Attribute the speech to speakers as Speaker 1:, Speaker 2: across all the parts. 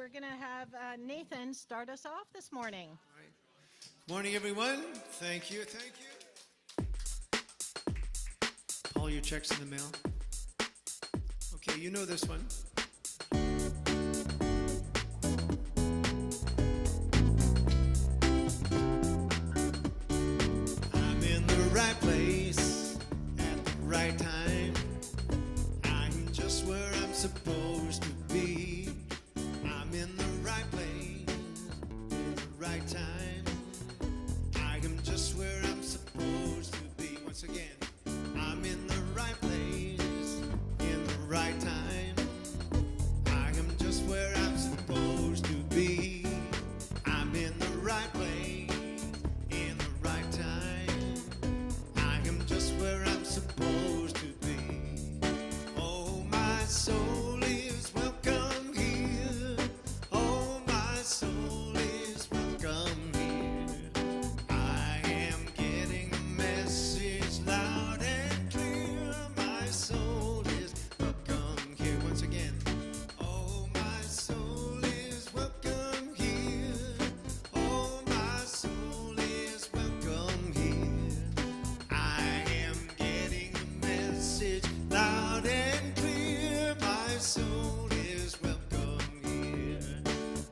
Speaker 1: we're going to have Nathen start us off this morning.
Speaker 2: All right. Morning, everyone. Thank you. Thank you. All your checks in the mail. Okay, you know this one. I'm in the right place at the right time. I'm just where I'm supposed to be. I'm in the right place at the right time. I am just where I'm supposed to be. Once again, I'm in the right place in the right time. I am just where I'm supposed to be. I'm in the right place in the right time. I am just where I'm supposed to be. Oh, my soul is welcome here. Oh, my soul is welcome here. I am getting a message loud and clear. My soul is welcome here. Once again. Oh, my soul is welcome here. Oh, my soul is welcome here. I am getting a message loud and clear. My soul is welcome here.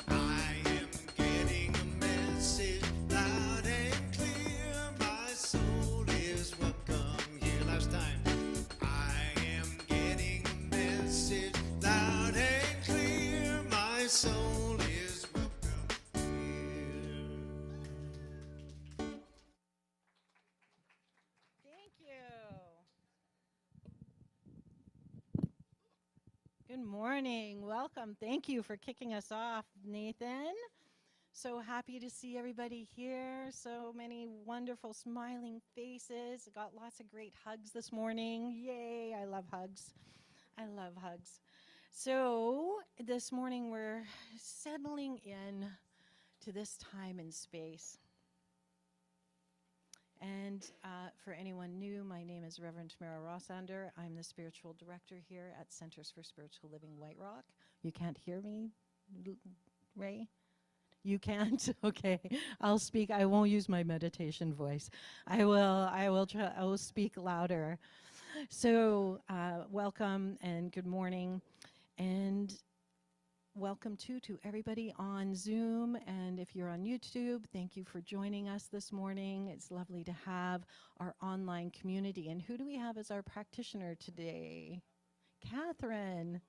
Speaker 2: I am getting a message loud and clear. My soul is welcome here. Last time. I am getting a message loud and clear. My soul is welcome here.
Speaker 1: Thank you. Good morning. Welcome. Thank you for kicking us off, Nathen. So happy to see everybody here. So many wonderful smiling faces. Got lots of great hugs this morning. Yay, I love hugs. I love hugs. So this morning we're settling in to this time and space. And for anyone new, my name is Reverend Tamara Rossander. I'm the spiritual director here at Centers for Spiritual Living White Rock. You can't hear me, Ray? You can't? Okay. I'll speak. I won't use my meditation voice. I will speak louder. So welcome and good morning. And welcome to everybody on Zoom, and if you're on YouTube, thank you for joining us this morning. It's lovely to have our online community. And who do we have as our practitioner today? Catherine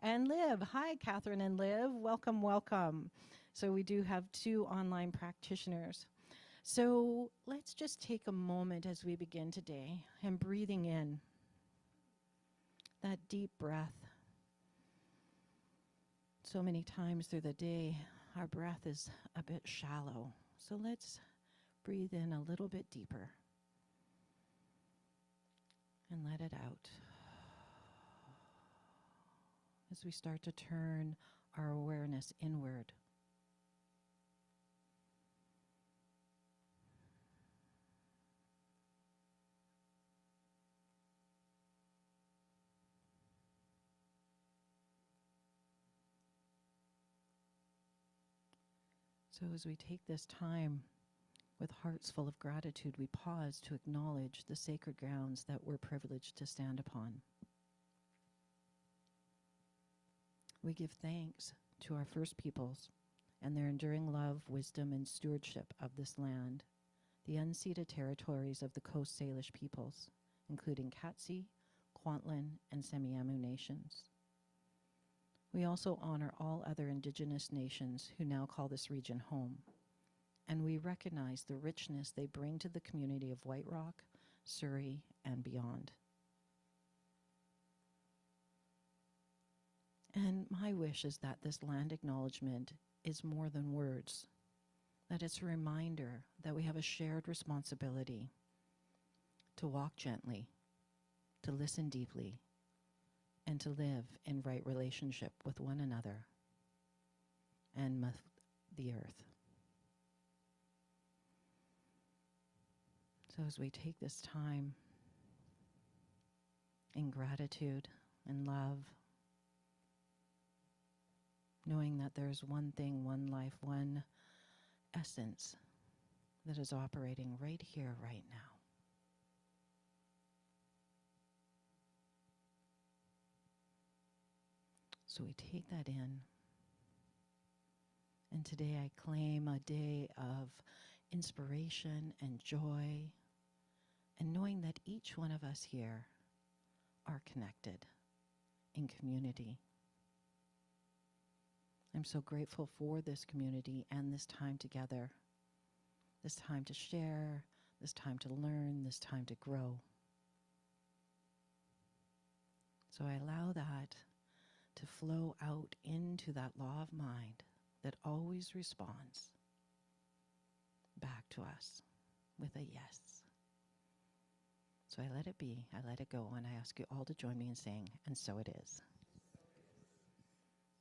Speaker 1: and Liv. Hi, Catherine and Liv. Welcome, welcome. So we do have two online practitioners. So let's just take a moment as we begin today and breathing in that deep breath. So many times through the day, our breath is a bit shallow. So let's breathe in a little bit deeper and let it out. As we start to turn our awareness inward. So as we take this time with hearts full of gratitude, we pause to acknowledge the sacred grounds that we're privileged to stand upon. We give thanks to our first peoples and their enduring love, wisdom, and stewardship of this land, the unceded territories of the Coast Salish peoples, including Katsi, Kwantlen, and Semiahmoo nations. We also honor all other Indigenous nations who now call this region home, and we recognize the richness they bring to the community of White Rock, Surrey, and beyond. And my wish is that this land acknowledgement is more than words, that it's a reminder that we have a shared responsibility to walk gently, to listen deeply, and to live in right relationship with one another and with the earth. So as we take this time in gratitude and love knowing that there's one thing, one life, one essence that is operating right here, right now. So we take that in. And today I claim a day of inspiration and joy, and knowing that each one of us here are connected in community. I'm so grateful for this community and this time together, this time to share, this time to learn, this time to grow. So I allow that to flow out into that law of mind that always responds back to us with a yes. So I let it be, I let it go, and I ask you all to join me in saying, and so it is.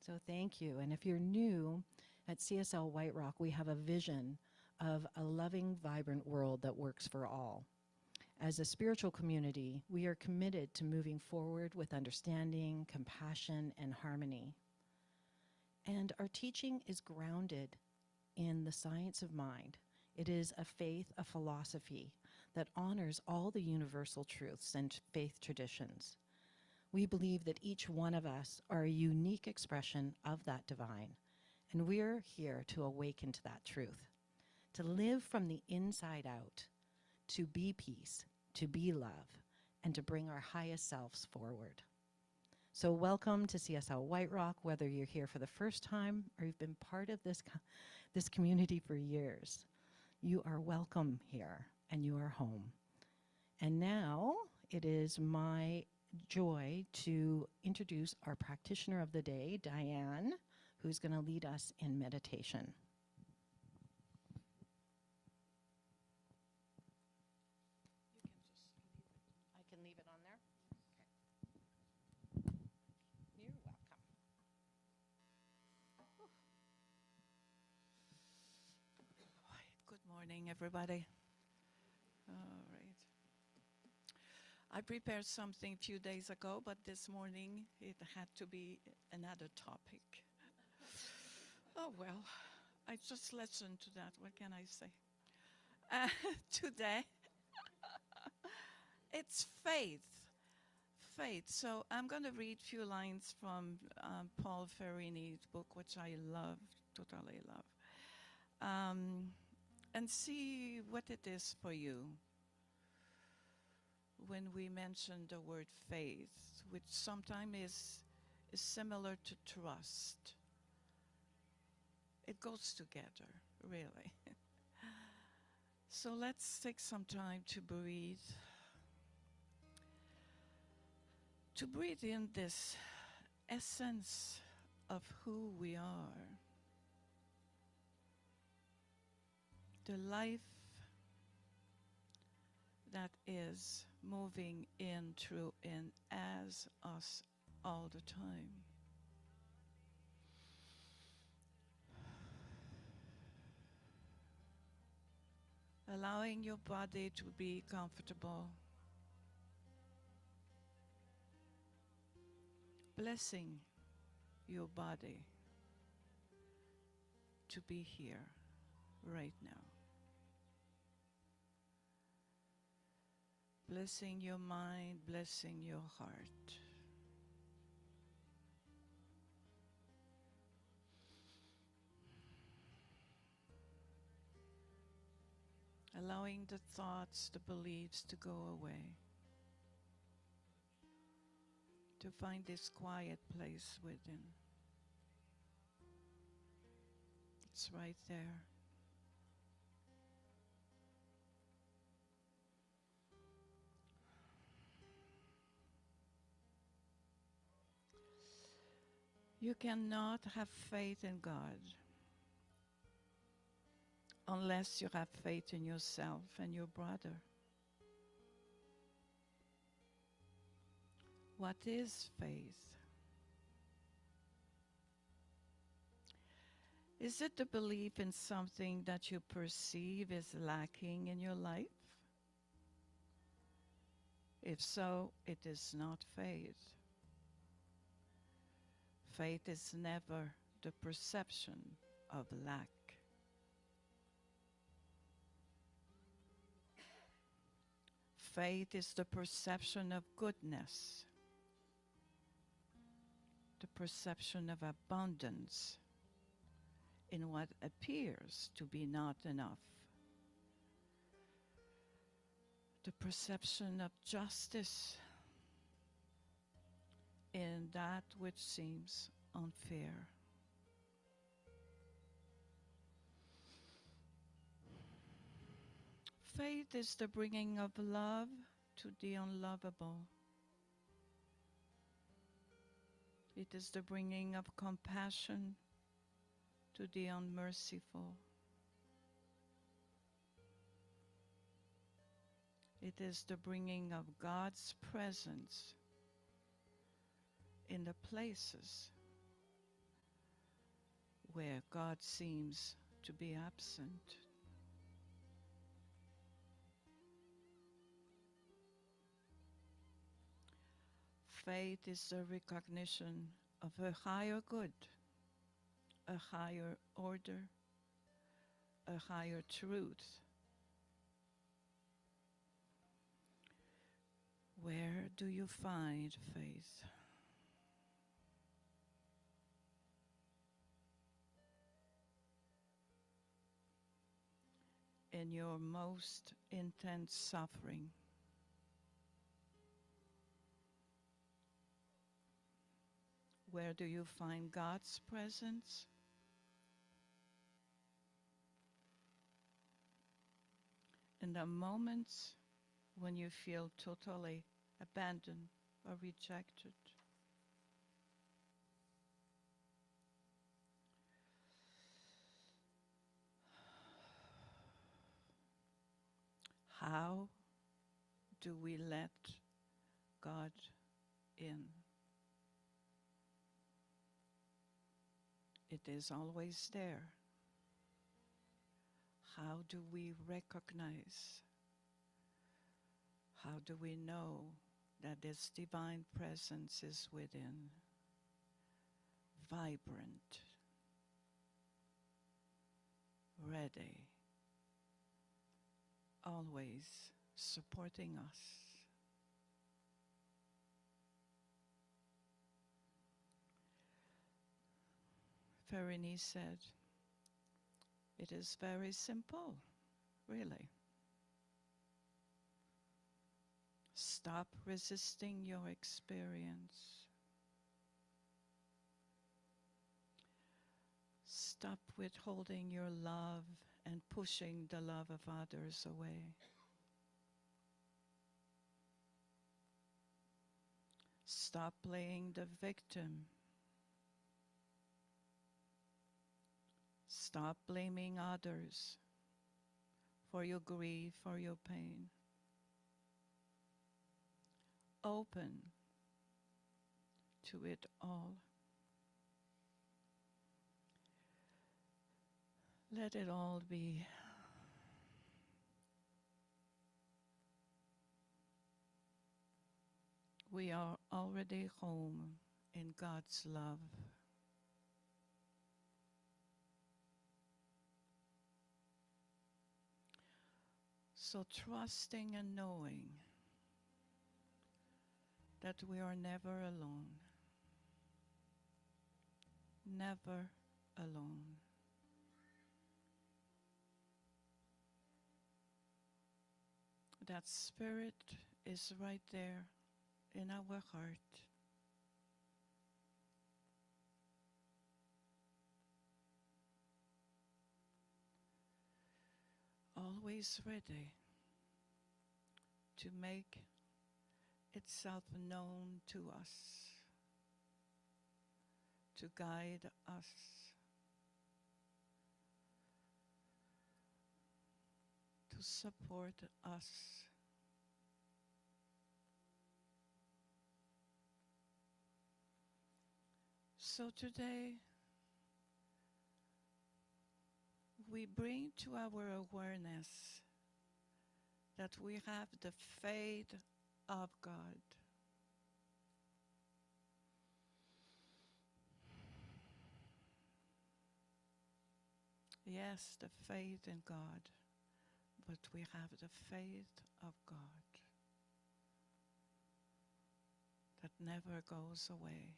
Speaker 1: So thank you. And if you're new, at CSL White Rock, we have a vision of a loving, vibrant world that works for all. As a spiritual community, we are committed to moving forward with understanding, compassion, and harmony. And our teaching is grounded in the science of mind. It is a faith, a philosophy that honors all the universal truths and faith traditions. We believe that each one of us are a unique expression of that divine, and we're here to awaken to that truth, to live from the inside out, to be peace, to be love, and to bring our highest selves forward. So welcome to CSL White Rock, whether you're here for the first time or you've been part of this community for years. You are welcome here, and you are home. And now it is my joy to introduce our practitioner of the day, Diane, who's going to lead us in meditation. I can leave it on there? Okay. You're welcome.
Speaker 3: Good morning, everybody. All right. I prepared something a few days ago, but this morning it had to be another topic. Oh, well, I just listened to that. What can I say? Today, it's faith. Faith. So I'm going to read a few lines from Paul Ferrini's book, which I love, totally love. And see what it is for you when we mention the word faith, which sometimes is similar to trust. It goes together, really. So let's take some time to breathe. To breathe in this essence of who we are. The life that is moving in, through, in, as us all the time. Allowing your body to be comfortable. Blessing your body to be here right now. Blessing your mind, blessing your heart. Allowing the thoughts, the beliefs to go away. To find this quiet place within. It's right there. You cannot have faith in God unless you have faith in yourself and your brother. What is faith? Is it the belief in something that you perceive is lacking in your life? If so, it is not faith. Faith is never the perception of lack. Faith is the perception of goodness, the perception of abundance in what appears to be not enough, the perception of justice in that which seems unfair. Faith is the bringing of love to the unlovable. It is the bringing of compassion to the unmerciful. It is the bringing of God's presence in the places where God seems to be absent. Faith is the recognition of a higher good, a higher order, a higher truth. Where do you find faith? In your most intense suffering. Where do you find God's presence? In the moments when you feel totally abandoned or rejected. How do we let God in? It is always there. How do we recognize? How do we know that this divine presence is within? Vibrant, ready, always supporting us. Farini said, it is very simple, really. Stop resisting your experience. Stop withholding your love and pushing the love of others away. Stop playing the victim. Stop blaming others for your grief or your pain. Open to it all. Let it all be. We are already home in God's love. So trusting and knowing that we are never alone. Never alone. That Spirit is right there in our heart. Always ready to make itself known to us, to guide us, to support us. So today, we bring to our awareness that we have the faith of God. Yes, the faith in God, but we have the faith of God that never goes away.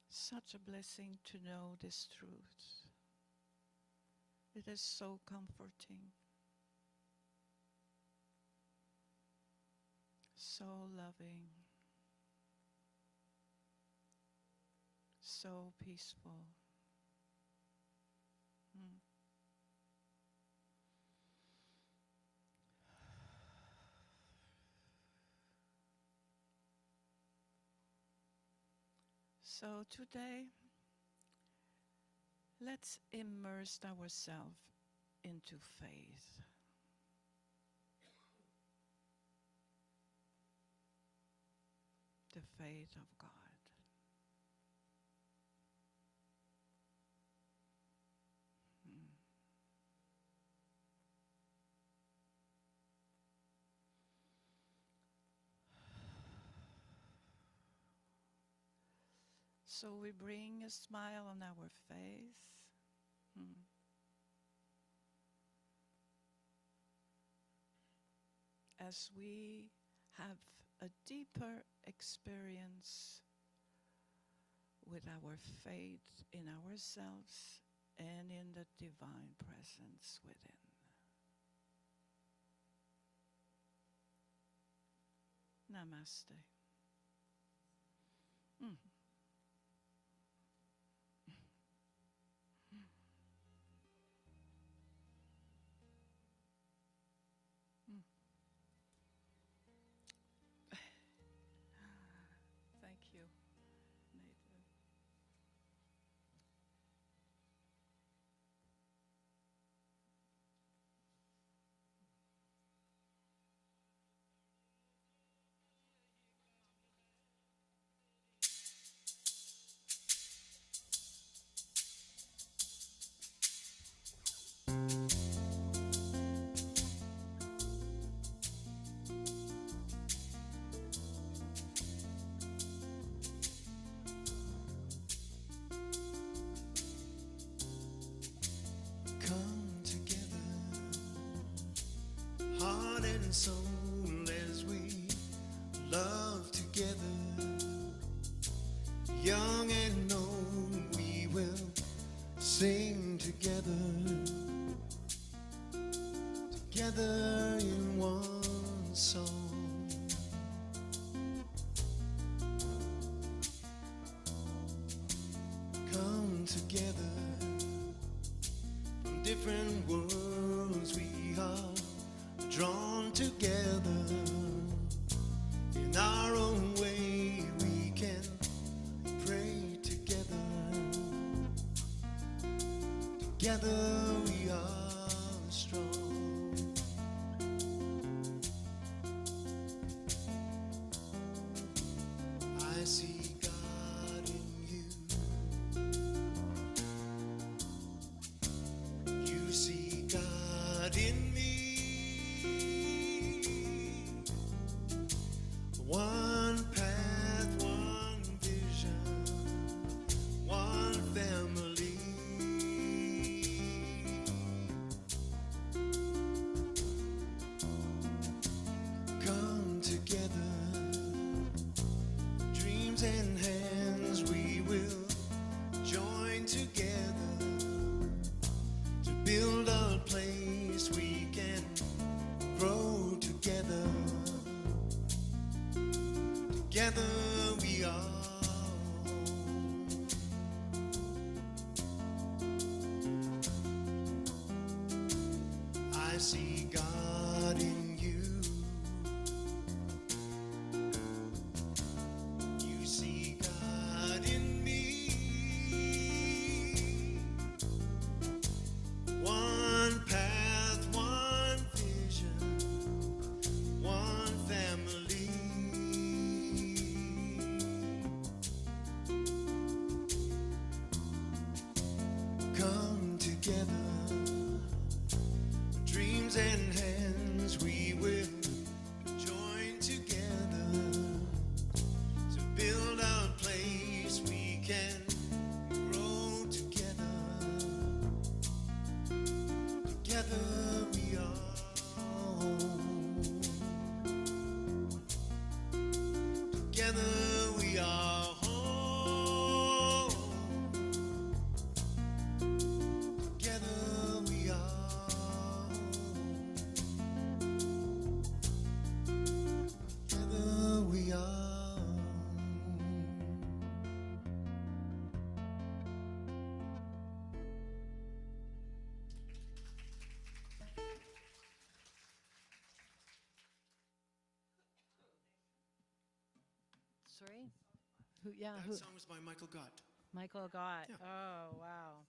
Speaker 3: Such a blessing to know this truth. It is so comforting, so loving, so peaceful. So today, let's immerse ourselves into faith. The faith of God. So we bring a smile on our face. As we have a deeper experience with our faith in ourselves and in the divine presence within. Namaste. Thank you, Nathan.
Speaker 2: Come together, heart and soul, as we love together. Young and old, we will sing together, together in one song. Come together, from different worlds we are drawn together. In our own way we can pray together. Together we are strong. I see God in you. You see God in me. One path, one vision, one family. Come together, dreams and hands we will join together to build a place we can grow together. Together we are home. I see God in you. You see God in me. One path, one vision, one family. Come together, dreams and
Speaker 1: Sorry? Who, yeah,
Speaker 2: That
Speaker 1: who?
Speaker 2: song was by Michael Gott.
Speaker 1: Michael Gott.
Speaker 2: Yeah.
Speaker 1: Oh, wow.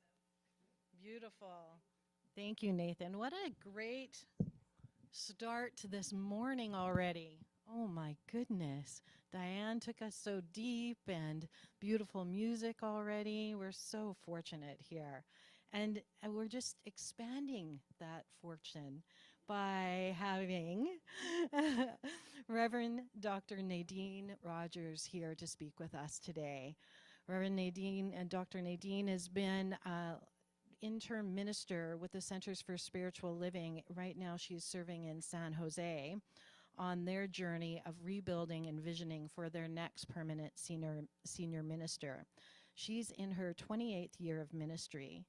Speaker 1: Beautiful. Thank you, Nathan. What a great start to this morning already. Oh my goodness. Diane took us so deep and beautiful music already. We're so fortunate here. And we're just expanding that fortune by having Reverend Dr. Nadene Rogers here to speak with us today. Reverend Nadene and Dr. Nadene has been interim minister with the Centers for Spiritual Living. Right now she's serving in San Jose on their journey of rebuilding and visioning for their next permanent senior minister. She's in her 28th year of ministry,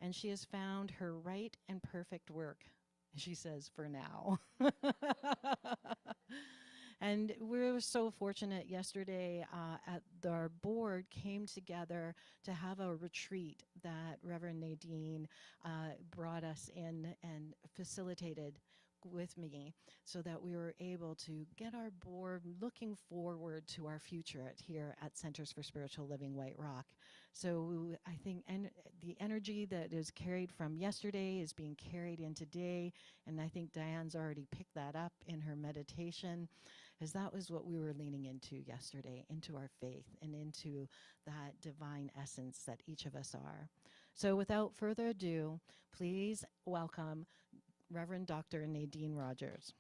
Speaker 1: and she has found her right and perfect work, she says, for now. And we were so fortunate yesterday at our board came together to have a retreat that Reverend Nadene brought us in and facilitated with me so that we were able to get our board looking forward to our future here at Centers for Spiritual Living White Rock. So I think the energy that is carried from yesterday is being carried in today, and I think Diane's already picked that up in her meditation, as that was what we were leaning into yesterday, into our faith and into that divine essence that each of us are. So without further ado, please welcome Reverend Dr. Nadene Rogers.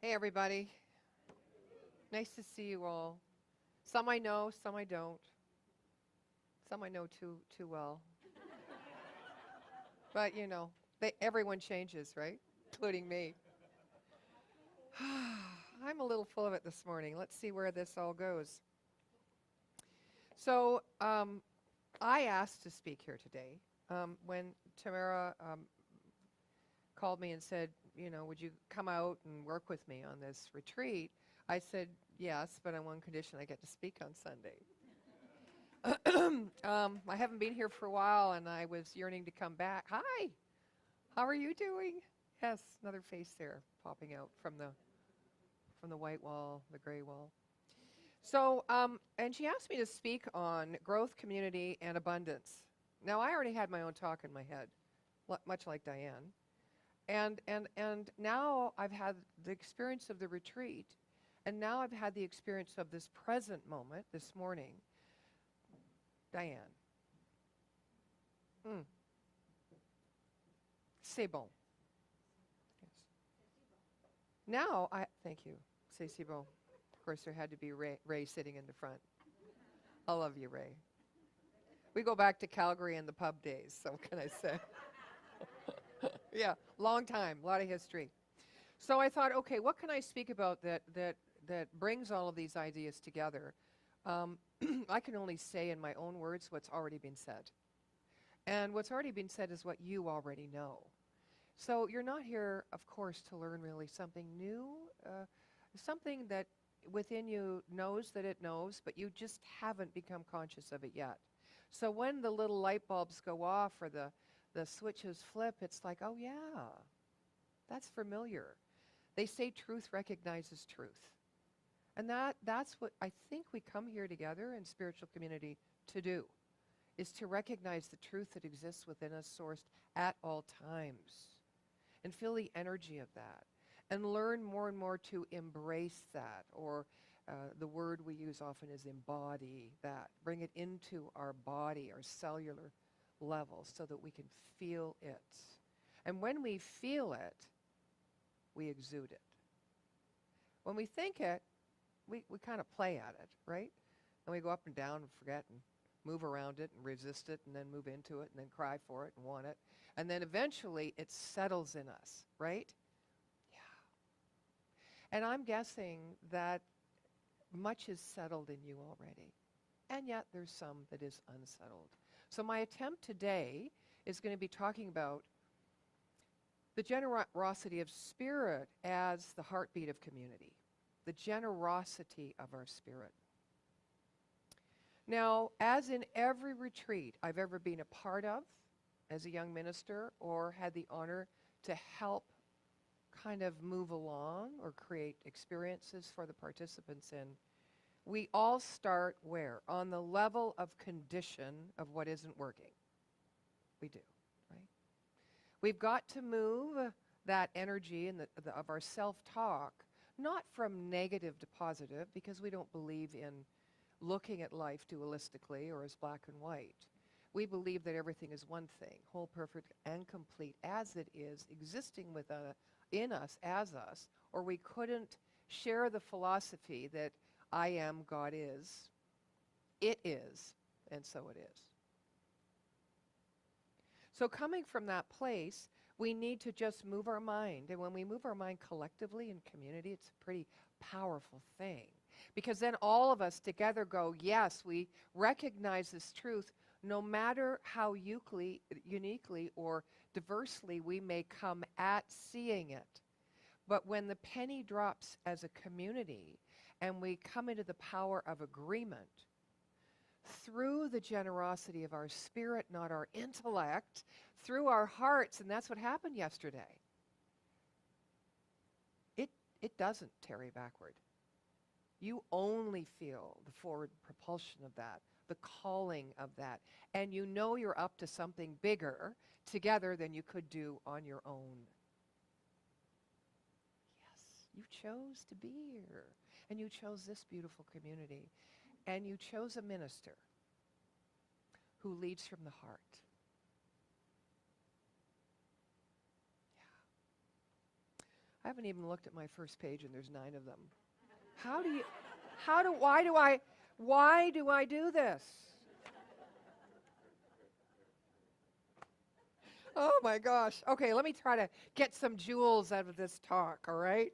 Speaker 4: Hey, everybody. Nice to see you all. Some I know, some I don't. Some I know too well. But, you know, everyone changes, right? Including me. I'm a little full of it this morning. Let's see where this all goes. So, I asked to speak here today. When Tamara called me and said, you know, would you come out and work with me on this retreat? I said, yes, but on one condition: I get to speak on Sunday. I haven't been here for a while, and I was yearning to come back. Hi, how are you doing? Yes, another face there popping out from the white wall, the gray wall. So, and she asked me to speak on growth, community, and abundance. Now, I already had my own talk in my head, much like Diane. And now I've had the experience of the retreat, and now I've had the experience of this present moment, this morning. Diane. C'est bon. Yes. Now, thank you. C'est bon. Of course, there had to be Ray sitting in the front. I love you, Ray. We go back to Calgary and the pub days, so what can I say? Yeah, long time, a lot of history. So I thought, okay, what can I speak about that brings all of these ideas together? I can only say in my own words what's already been said. And what's already been said is what you already know. So you're not here, of course, to learn really something new, something that within you knows that it knows, but you just haven't become conscious of it yet. So when the little light bulbs go off or the switches flip, it's like, oh yeah, that's familiar. They say truth recognizes truth. And that's what I think we come here together in spiritual community to do, is to recognize the truth that exists within us, sourced at all times, and feel the energy of that, and learn more and more to embrace that, or the word we use often is embody that, bring it into our body, our cellular level, so that we can feel it. And when we feel it, we exude it. When we think it, we kind of play at it, right? And we go up and down and forget and move around it and resist it and then move into it and then cry for it and want it. And then eventually it settles in us, right? Yeah. And I'm guessing that much is settled in you already. And yet there's some that is unsettled. So my attempt today is going to be talking about the generosity of spirit as the heartbeat of community, the generosity of our spirit. Now, as in every retreat I've ever been a part of, as a young minister or had the honor to help kind of move along or create experiences for the participants in, we all start where? On the level of condition of what isn't working. We do, right? We've got to move that energy and of our self-talk, not from negative to positive, because we don't believe in looking at life dualistically or as black and white. We believe that everything is one thing, whole, perfect, and complete as it is, existing in us as us, or we couldn't share the philosophy that I am, God is. It is, and so it is. So coming from that place, we need to just move our mind. And when we move our mind collectively in community, it's a pretty powerful thing. Because then all of us together go, yes, we recognize this truth, no matter how uniquely or diversely we may come at seeing it. But when the penny drops as a community and we come into the power of agreement through the generosity of our spirit, not our intellect, through our hearts, and that's what happened yesterday. It doesn't tarry backward. You only feel the forward propulsion of that, the calling of that, and you know you're up to something bigger together than you could do on your own. Yes, you chose to be here, and you chose this beautiful community, and you chose a minister who leads from the heart. Yeah. I haven't even looked at my first page, and there's 9 of them. Why do I do this? Oh my gosh. Okay, let me try to get some jewels out of this talk, all right?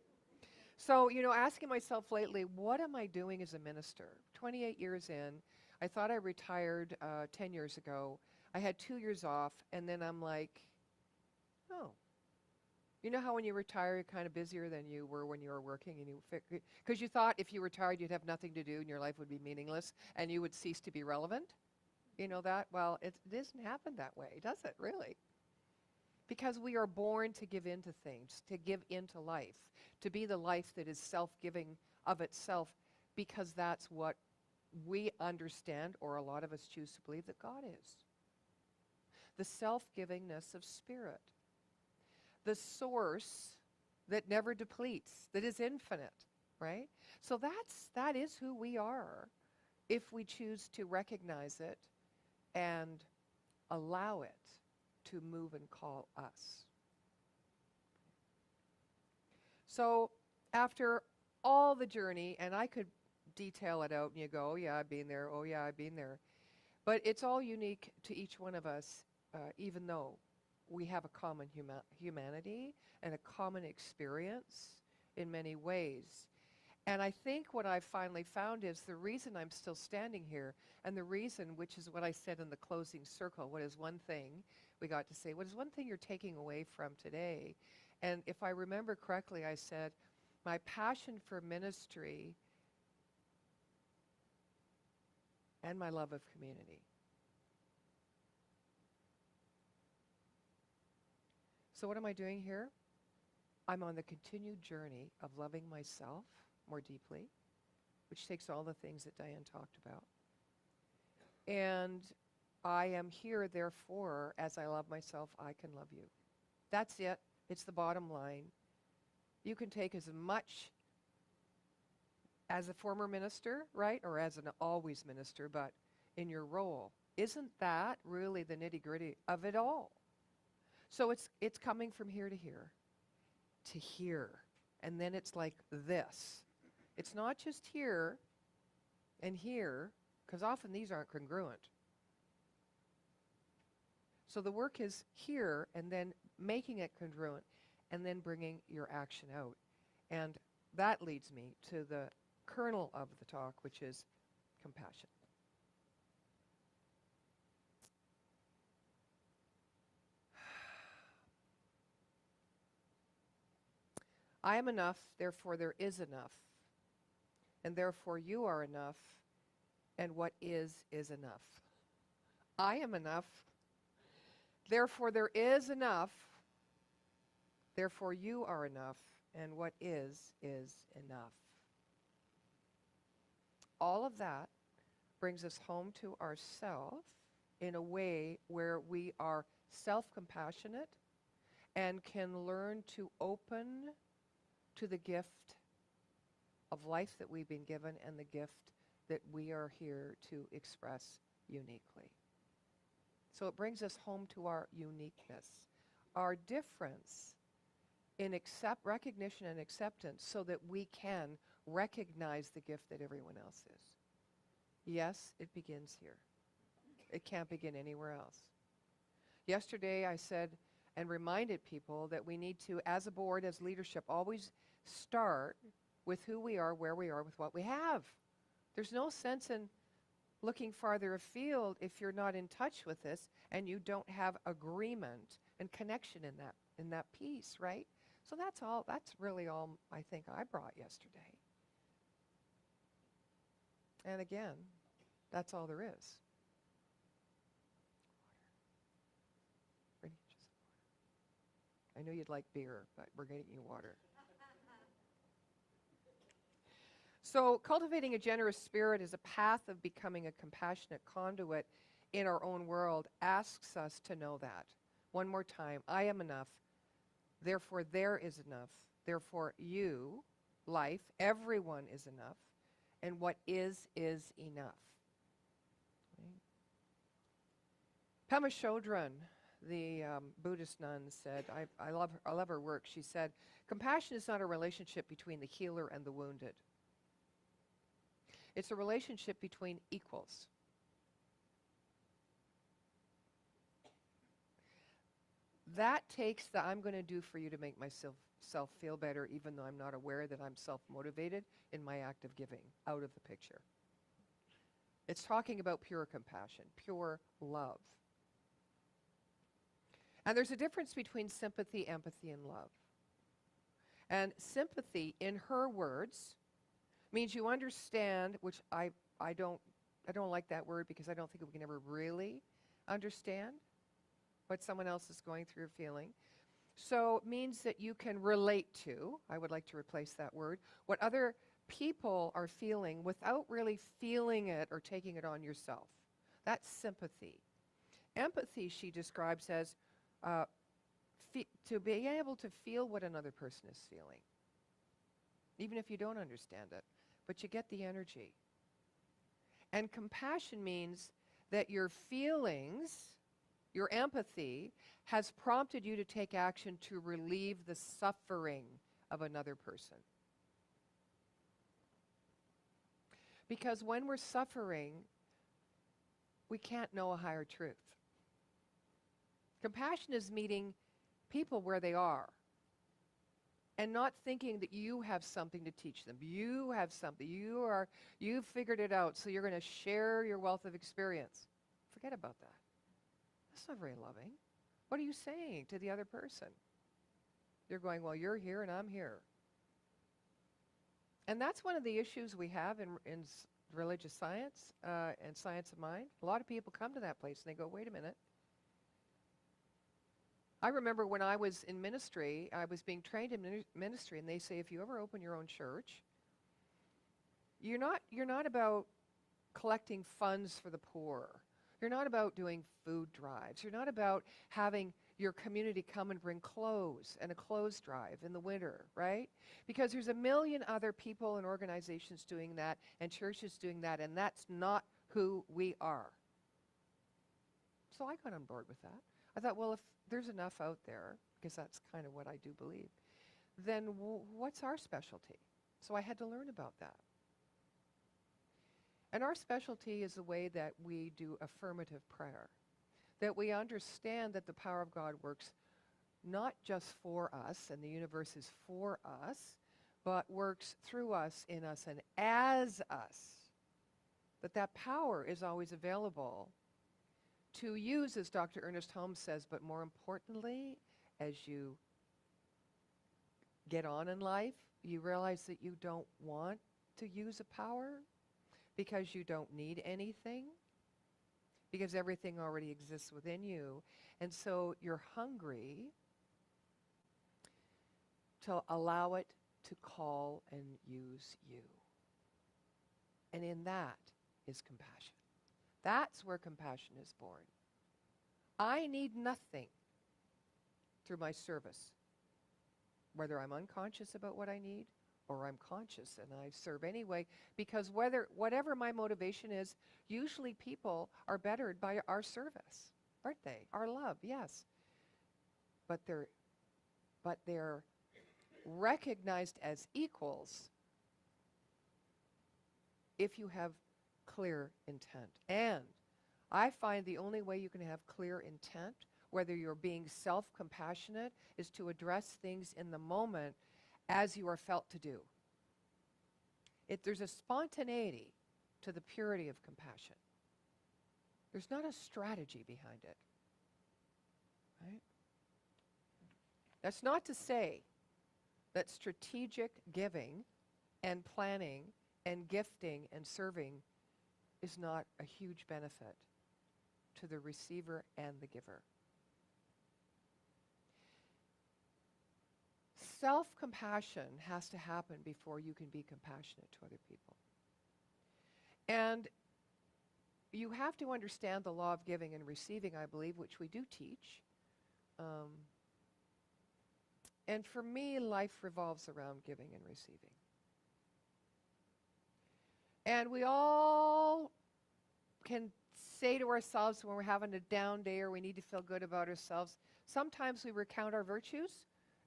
Speaker 4: So, asking myself lately, what am I doing as a minister? 28 years in, I thought I retired 10 years ago. I had 2 years off, and then I'm like, oh. You know how when you retire, you're kind of busier than you were when you were working, and because you thought if you retired, you'd have nothing to do and your life would be meaningless and you would cease to be relevant? You know that? Well, it doesn't happen that way, does it, really? Because we are born to give into things, to give into life, to be the life that is self-giving of itself, because that's what we understand, or a lot of us choose to believe that God is. The self-givingness of spirit. The source that never depletes, that is infinite, right? So that is who we are if we choose to recognize it and allow it to move and call us. So after all the journey, and I could detail it out and you go, oh yeah, I've been there, oh yeah, I've been there. But it's all unique to each one of us, even though we have a common humanity and a common experience in many ways. And I think what I've finally found is the reason I'm still standing here, and the reason, which is what I said in the closing circle, what is one thing we got to say, what is one thing you're taking away from today? And if I remember correctly, I said, my passion for ministry and my love of community. So what am I doing here? I'm on the continued journey of loving myself more deeply, which takes all the things that Diane talked about. And I am here, therefore, as I love myself, I can love you. That's it. It's the bottom line. You can take as much as a former minister, right, or as an always minister, but in your role. Isn't that really the nitty-gritty of it all? So it's coming from here to here, and then it's like this. It's not just here and here, because often these aren't congruent. So the work is here, and then making it congruent, and then bringing your action out. And that leads me to the kernel of the talk, which is compassion. I am enough, therefore there is enough. And therefore you are enough, and what is enough. I am enough, Therefore, there is enough. Therefore, you are enough. And what is enough. All of that brings us home to ourself in a way where we are self-compassionate and can learn to open to the gift of life that we've been given and the gift that we are here to express uniquely. So it brings us home to our uniqueness, our difference in recognition and acceptance so that we can recognize the gift that everyone else is. Yes, it begins here. It can't begin anywhere else. Yesterday I said and reminded people that we need to, as a board, as leadership, always start with who we are, where we are, with what we have. There's no sense in looking farther afield if you're not in touch with this and you don't have agreement and connection in that piece, right? So that's really all I think I brought yesterday. And again, that's all there is. Water. I know you'd like beer, but we're getting you water. So cultivating a generous spirit is a path of becoming a compassionate conduit in our own world, asks us to know that. One more time, I am enough, therefore there is enough, therefore you, life, everyone is enough, and what is enough. Right? Pema Chodron, the Buddhist nun, said, I love her work. She said, compassion is not a relationship between the healer and the wounded. It's a relationship between equals. That takes the I'm going to do for you to make myself feel better, even though I'm not aware that I'm self-motivated in my act of giving, out of the picture. It's talking about pure compassion, pure love. And there's a difference between sympathy, empathy, and love. And sympathy, in her words, means you understand, which I don't like that word because I don't think we can ever really understand what someone else is going through or feeling. So it means that you can relate to, I would like to replace that word, what other people are feeling without really feeling it or taking it on yourself. That's sympathy. Empathy, she describes as to be able to feel what another person is feeling, even if you don't understand it, but you get the energy. And compassion means that your feelings, your empathy, has prompted you to take action to relieve the suffering of another person. Because when we're suffering, we can't know a higher truth. Compassion is meeting people where they are and not thinking that you have something to teach them. You have something. You've figured it out, so you're going to share your wealth of experience. Forget about that. That's not very loving. What are you saying to the other person? You're going, well, you're here and I'm here. And that's one of the issues we have in religious science and science of mind. A lot of people come to that place and they go, wait a minute. I remember when I was in ministry, I was being trained in ministry, and they say if you ever open your own church, you're not about collecting funds for the poor. You're not about doing food drives. You're not about having your community come and bring clothes and a clothes drive in the winter, right? Because there's a million other people and organizations doing that and churches doing that, and that's not who we are. So I got on board with that. I thought, well, if there's enough out there, because that's kind of what I do believe, then what's our specialty? So I had to learn about that. And our specialty is the way that we do affirmative prayer, that we understand that the power of God works not just for us and the universe is for us, but works through us, in us, and as us. That power is always available to use, as Dr. Ernest Holmes says, but more importantly, as you get on in life, you realize that you don't want to use a power because you don't need anything, because everything already exists within you. And so you're hungry to allow it to call and use you. And in that is compassion. That's where compassion is born. I need nothing through my service, whether I'm unconscious about what I need or I'm conscious and I serve anyway, because whatever my motivation is, usually people are bettered by our service, aren't they? Our love, yes. But they're recognized as equals if you have clear intent. And I find the only way you can have clear intent, whether you're being self-compassionate, is to address things in the moment as you are felt to do. There's a spontaneity to the purity of compassion. There's not a strategy behind it. Right? That's not to say that strategic giving and planning and gifting and serving is not a huge benefit to the receiver and the giver. Self-compassion has to happen before you can be compassionate to other people. And you have to understand the law of giving and receiving, I believe, which we do teach. And for me, life revolves around giving and receiving. And we all can say to ourselves when we're having a down day or we need to feel good about ourselves, sometimes we recount our virtues,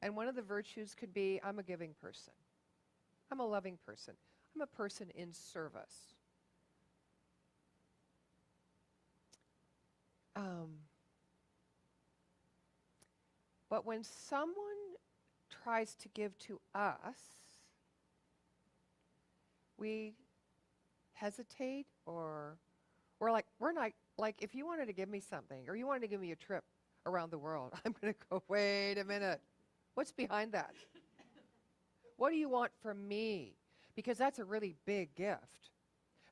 Speaker 4: and one of the virtues could be, I'm a giving person. I'm a loving person. I'm a person in service. But when someone tries to give to us, we hesitate, or we're not, like if you wanted to give me something or you wanted to give me a trip around the world, I'm going to go, wait a minute. What's behind that? What do you want from me? Because that's a really big gift.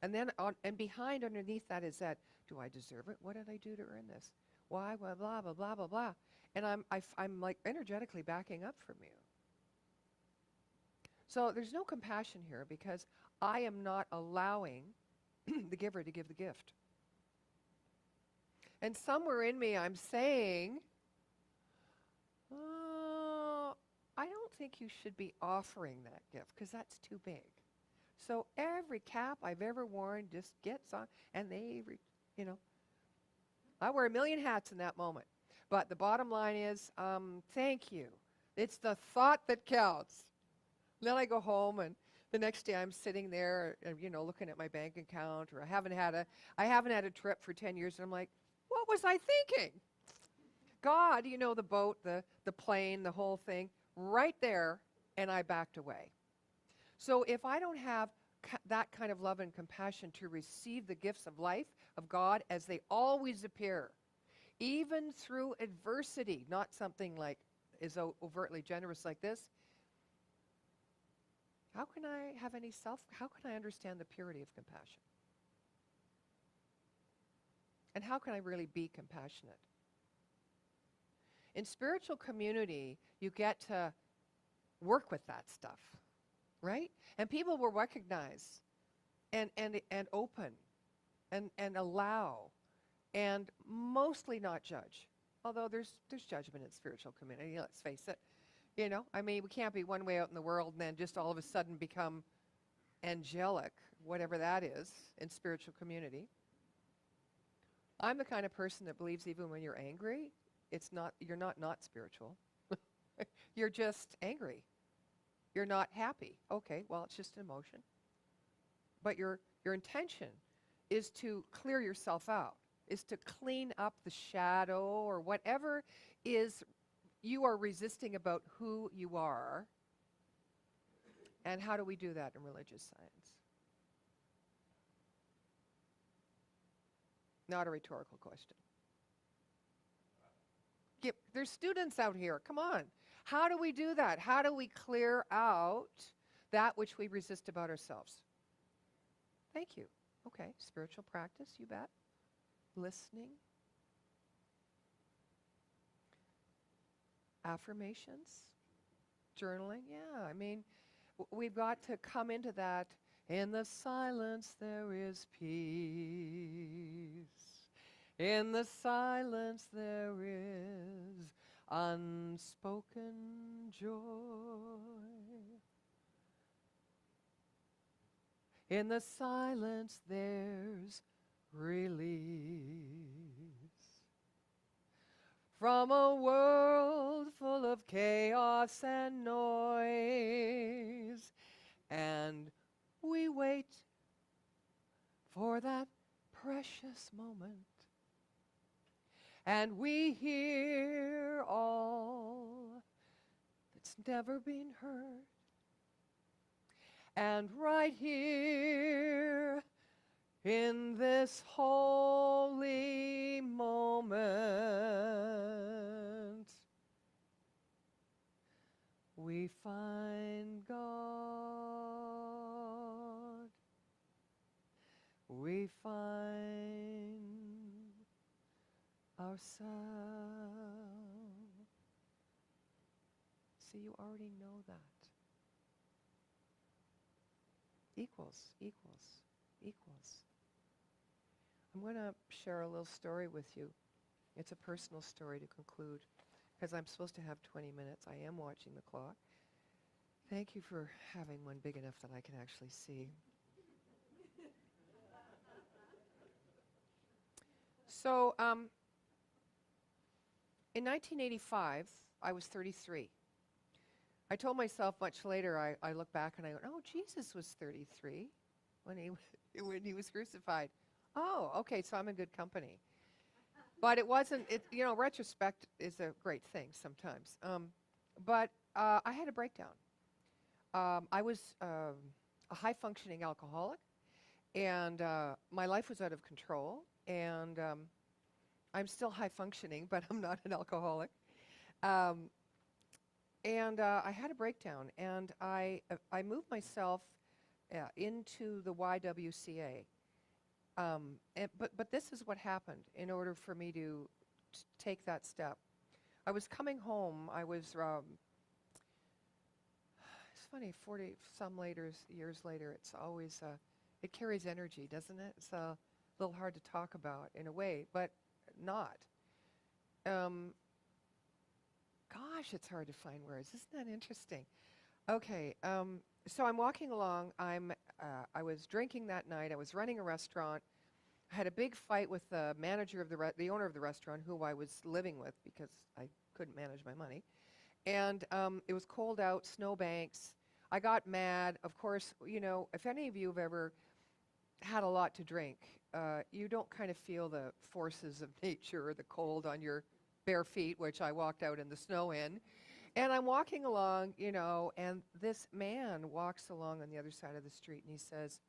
Speaker 4: And then underneath that is that, do I deserve it? What did I do to earn this? Why? Blah, blah, blah, blah, blah, blah. And I'm like energetically backing up from you. So there's no compassion here because I am not allowing the giver to give the gift. And somewhere in me I'm saying, I don't think you should be offering that gift because that's too big. So every cap I've ever worn just gets on, and I wear a million hats in that moment. But the bottom line is, thank you. It's the thought that counts. Then I go home, and the next day I'm sitting there, looking at my bank account, or I haven't had a trip for 10 years, and I'm like, what was I thinking? God, the boat, the plane, the whole thing, right there, and I backed away. So if I don't have that kind of love and compassion to receive the gifts of life of God as they always appear, even through adversity, not something like is overtly generous like this, how can I understand the purity of compassion? And how can I really be compassionate? In spiritual community, you get to work with that stuff, right? And people will recognize and open and allow and mostly not judge. Although there's judgment in spiritual community, let's face it. We can't be one way out in the world and then just all of a sudden become angelic, whatever that is, in spiritual community. I'm the kind of person that believes even when you're angry, you're not spiritual. You're just angry. You're not happy. Okay, well, it's just an emotion. But your intention is to clear yourself out, is to clean up the shadow or whatever is you are resisting about who you are. And how do we do that in religious science? Not a rhetorical question. There's students out here. Come on. How do we do that? How do we clear out that which we resist about ourselves? Thank you. Okay, spiritual practice, you bet. listening, affirmations, journaling. Yeah, I mean, we've got to come into that. In the silence there is peace. In the silence there is unspoken joy. In the silence there's release from a world full of chaos and noise. And we wait for that precious moment. And we hear all that's never been heard. And right here in this holy moment, we find God. We find ourselves. See, you already know that. Equals, equals, equals. I'm going to share a little story with you. It's a personal story to conclude, because I'm supposed to have 20 minutes. I am watching the clock. Thank you for having one big enough that I can actually see. So, in 1985, I was 33. I told myself much later, I look back and I go, oh, Jesus was 33 when he was crucified. Oh, okay, so I'm in good company. But it wasn't, retrospect is a great thing sometimes. But I had a breakdown. I was a high-functioning alcoholic, and my life was out of control, and I'm still high-functioning, but I'm not an alcoholic. And I had a breakdown, and I moved myself into the YWCA. But this is what happened in order for me to take that step. I was coming home. I was, it's funny, 40-some years later, it's always, it carries energy, doesn't it? It's a little hard to talk about in a way, but not. Gosh, it's hard to find words. Isn't that interesting? Okay, so I'm walking along. I was drinking that night. I was running a restaurant. I had a big fight with the manager of the owner of the restaurant, who I was living with because I couldn't manage my money. And it was cold out, snowbanks. I got mad. Of course, if any of you have ever had a lot to drink, you don't kind of feel the forces of nature or the cold on your bare feet, which I walked out in the snow in. And I'm walking along, and this man walks along on the other side of the street, and he says,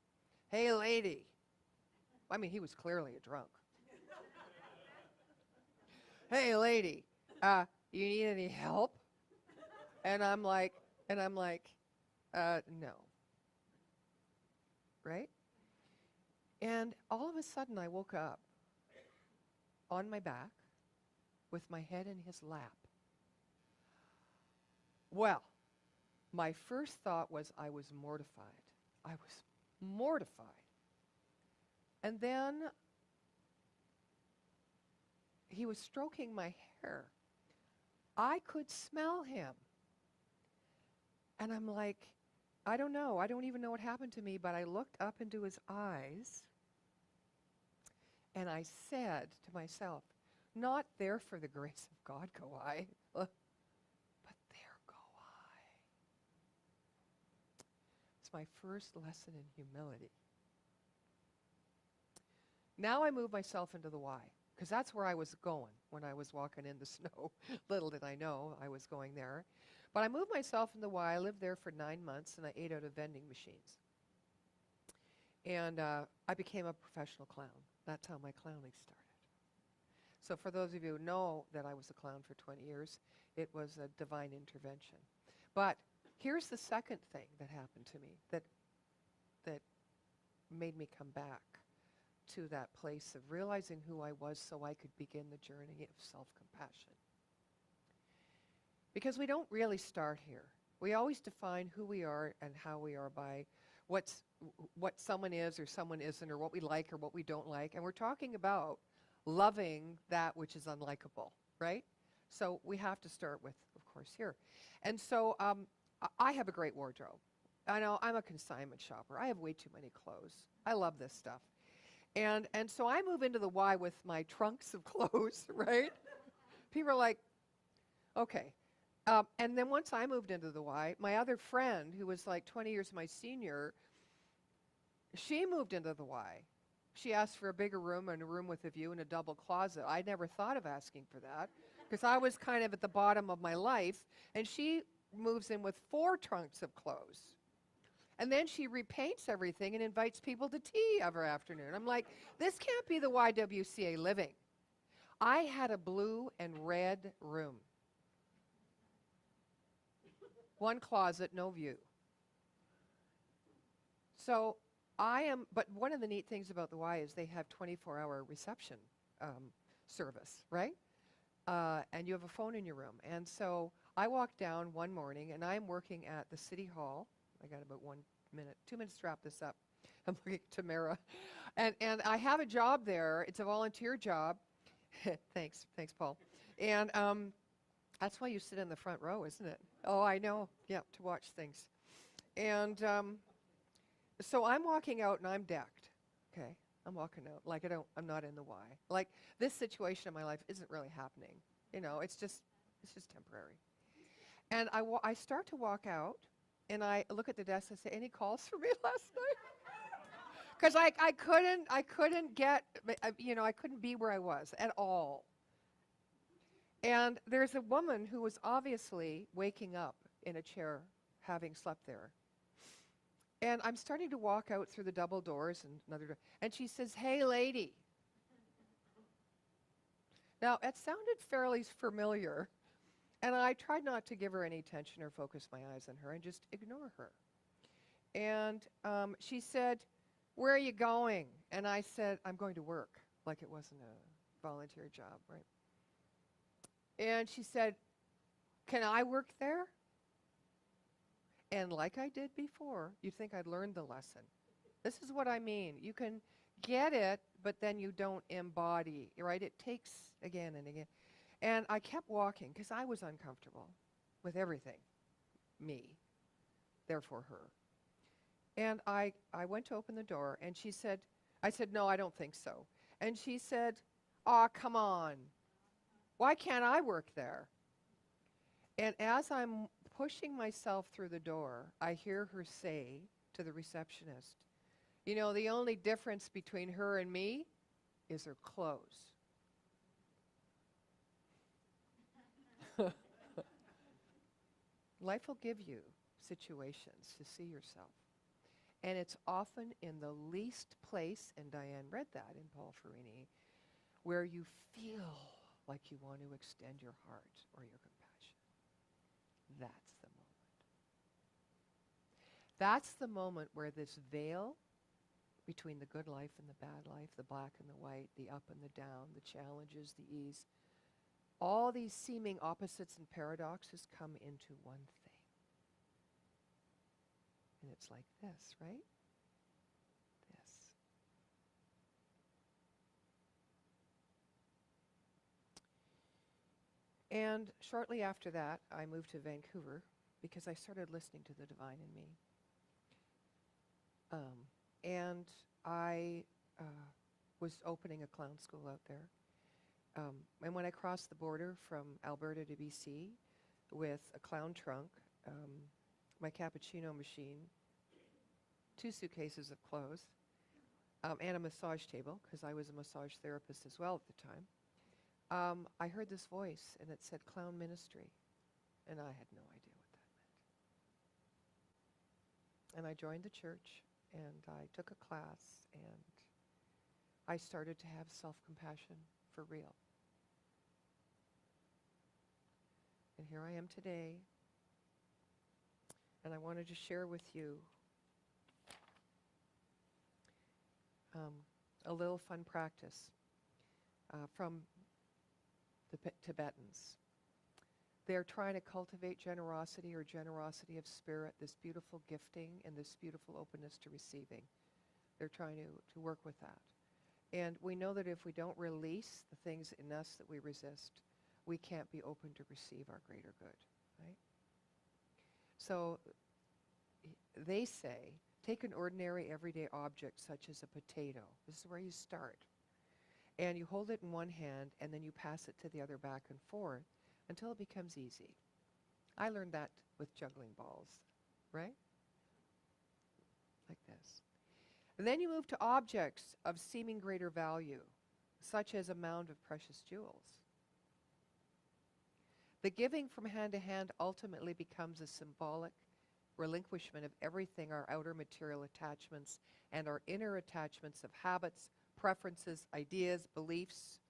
Speaker 4: "Hey, lady." I mean, he was clearly a drunk. "Hey, lady, you need any help?" And I'm like, no. Right? And all of a sudden, I woke up on my back with my head in his lap. Well, my first thought was I was mortified. I was mortified. And then he was stroking my hair. I could smell him. And I'm like, I don't know. I don't even know what happened to me, but I looked up into his eyes and I said to myself, not there for the grace of God go I, but there go I. It's my first lesson in humility. Now I move myself into the why, because that's where I was going when I was walking in the snow. Little did I know I was going there. But I moved myself in the Y. I lived there for 9 months, and I ate out of vending machines. And I became a professional clown. That's how my clowning started. So for those of you who know that I was a clown for 20 years, it was a divine intervention. But here's the second thing that happened to me that made me come back. to that place of realizing who I was so I could begin the journey of self-compassion. Because we don't really start here. We always define who we are and how we are by what someone is or someone isn't, or what we like or what we don't like. And we're talking about loving that which is unlikable, right? So we have to start with, of course, here. And so I have a great wardrobe. I know I'm a consignment shopper. I have way too many clothes. I love this stuff. And so I move into the Y with my trunks of clothes, right? People are like, okay. And then once I moved into the Y, my other friend, who was like 20 years my senior, she moved into the Y. She asked for a bigger room and a room with a view and a double closet. I never thought of asking for that because I was kind of at the bottom of my life. And she moves in with 4 trunks of clothes. And then she repaints everything and invites people to tea every afternoon. I'm like, this can't be the YWCA living. I had a blue and red room. 1 closet, no view. So but one of the neat things about the Y is they have 24-hour reception service, right? And you have a phone in your room. And so I walked down one morning, and I'm working at the City Hall. I got about 2 minutes to wrap this up. I'm looking at Tamara. And I have a job there. It's a volunteer job. Thanks, Paul. And that's why you sit in the front row, isn't it? Oh, I know. Yeah, to watch things. And so I'm walking out and I'm decked. Okay, I'm walking out like I'm not in the Y. Like this situation in my life isn't really happening. You know, it's just temporary. And I start to walk out and I look at the desk and say, any calls for me last night? Because I couldn't get, I couldn't be where I was at all. And there's a woman who was obviously waking up in a chair, having slept there. And I'm starting to walk out through the double doors and another door. And she says, hey, lady. Now, it sounded fairly familiar. And I tried not to give her any attention or focus my eyes on her and just ignore her. And she said, where are you going? And I said, I'm going to work, like it wasn't a volunteer job, right? And she said, can I work there? And like I did before, you'd think I'd learned the lesson. This is what I mean. You can get it, but then you don't embody, right? It takes again and again. And I kept walking because I was uncomfortable with everything. Me, therefore her. And I went to open the door, and she said, I said, no, I don't think so. And she said, aw, come on. Why can't I work there? And as I'm pushing myself through the door, I hear her say to the receptionist, you know, the only difference between her and me is her clothes. Life will give you situations to see yourself. And it's often in the least place, and Diane read that in Paul Ferrini, where you feel like you want to extend your heart or your compassion. That's the moment. That's the moment where this veil between the good life and the bad life, the black and the white, the up and the down, the challenges, the ease, all these seeming opposites and paradoxes come into one thing. And it's like this, right? This. And shortly after that, I moved to Vancouver because I started listening to the divine in me. And I was opening a clown school out there. And when I crossed the border from Alberta to BC with a clown trunk, my cappuccino machine, 2 suitcases of clothes, and a massage table, because I was a massage therapist as well at the time, I heard this voice, and it said clown ministry, and I had no idea what that meant. And I joined the church, and I took a class, and I started to have self-compassion for real. And here I am today, and I wanted to share with you a little fun practice from the Tibetans. They're trying to cultivate generosity or generosity of spirit, this beautiful gifting and this beautiful openness to receiving. They're trying to work with that. And we know that if we don't release the things in us that we resist, we can't be open to receive our greater good, right? So they say, take an ordinary everyday object such as a potato. This is where you start. And you hold it in one hand and then you pass it to the other back and forth until it becomes easy. I learned that with juggling balls, right? Like this. And then you move to objects of seeming greater value, such as a mound of precious jewels. The giving from hand to hand ultimately becomes a symbolic relinquishment of everything, our outer material attachments and our inner attachments of habits, preferences, ideas, beliefs.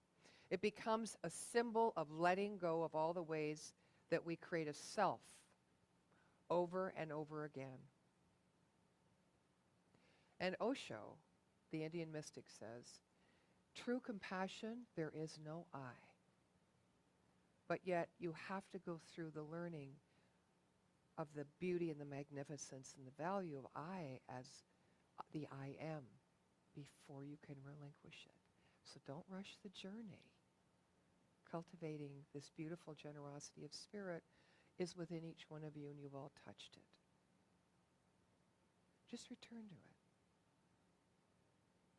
Speaker 4: It becomes a symbol of letting go of all the ways that we create a self over and over again. And Osho, the Indian mystic, says, true compassion, there is no I. But yet you have to go through the learning of the beauty and the magnificence and the value of I as the I am before you can relinquish it. So don't rush the journey. Cultivating this beautiful generosity of spirit is within each one of you, and you've all touched it. Just return to it.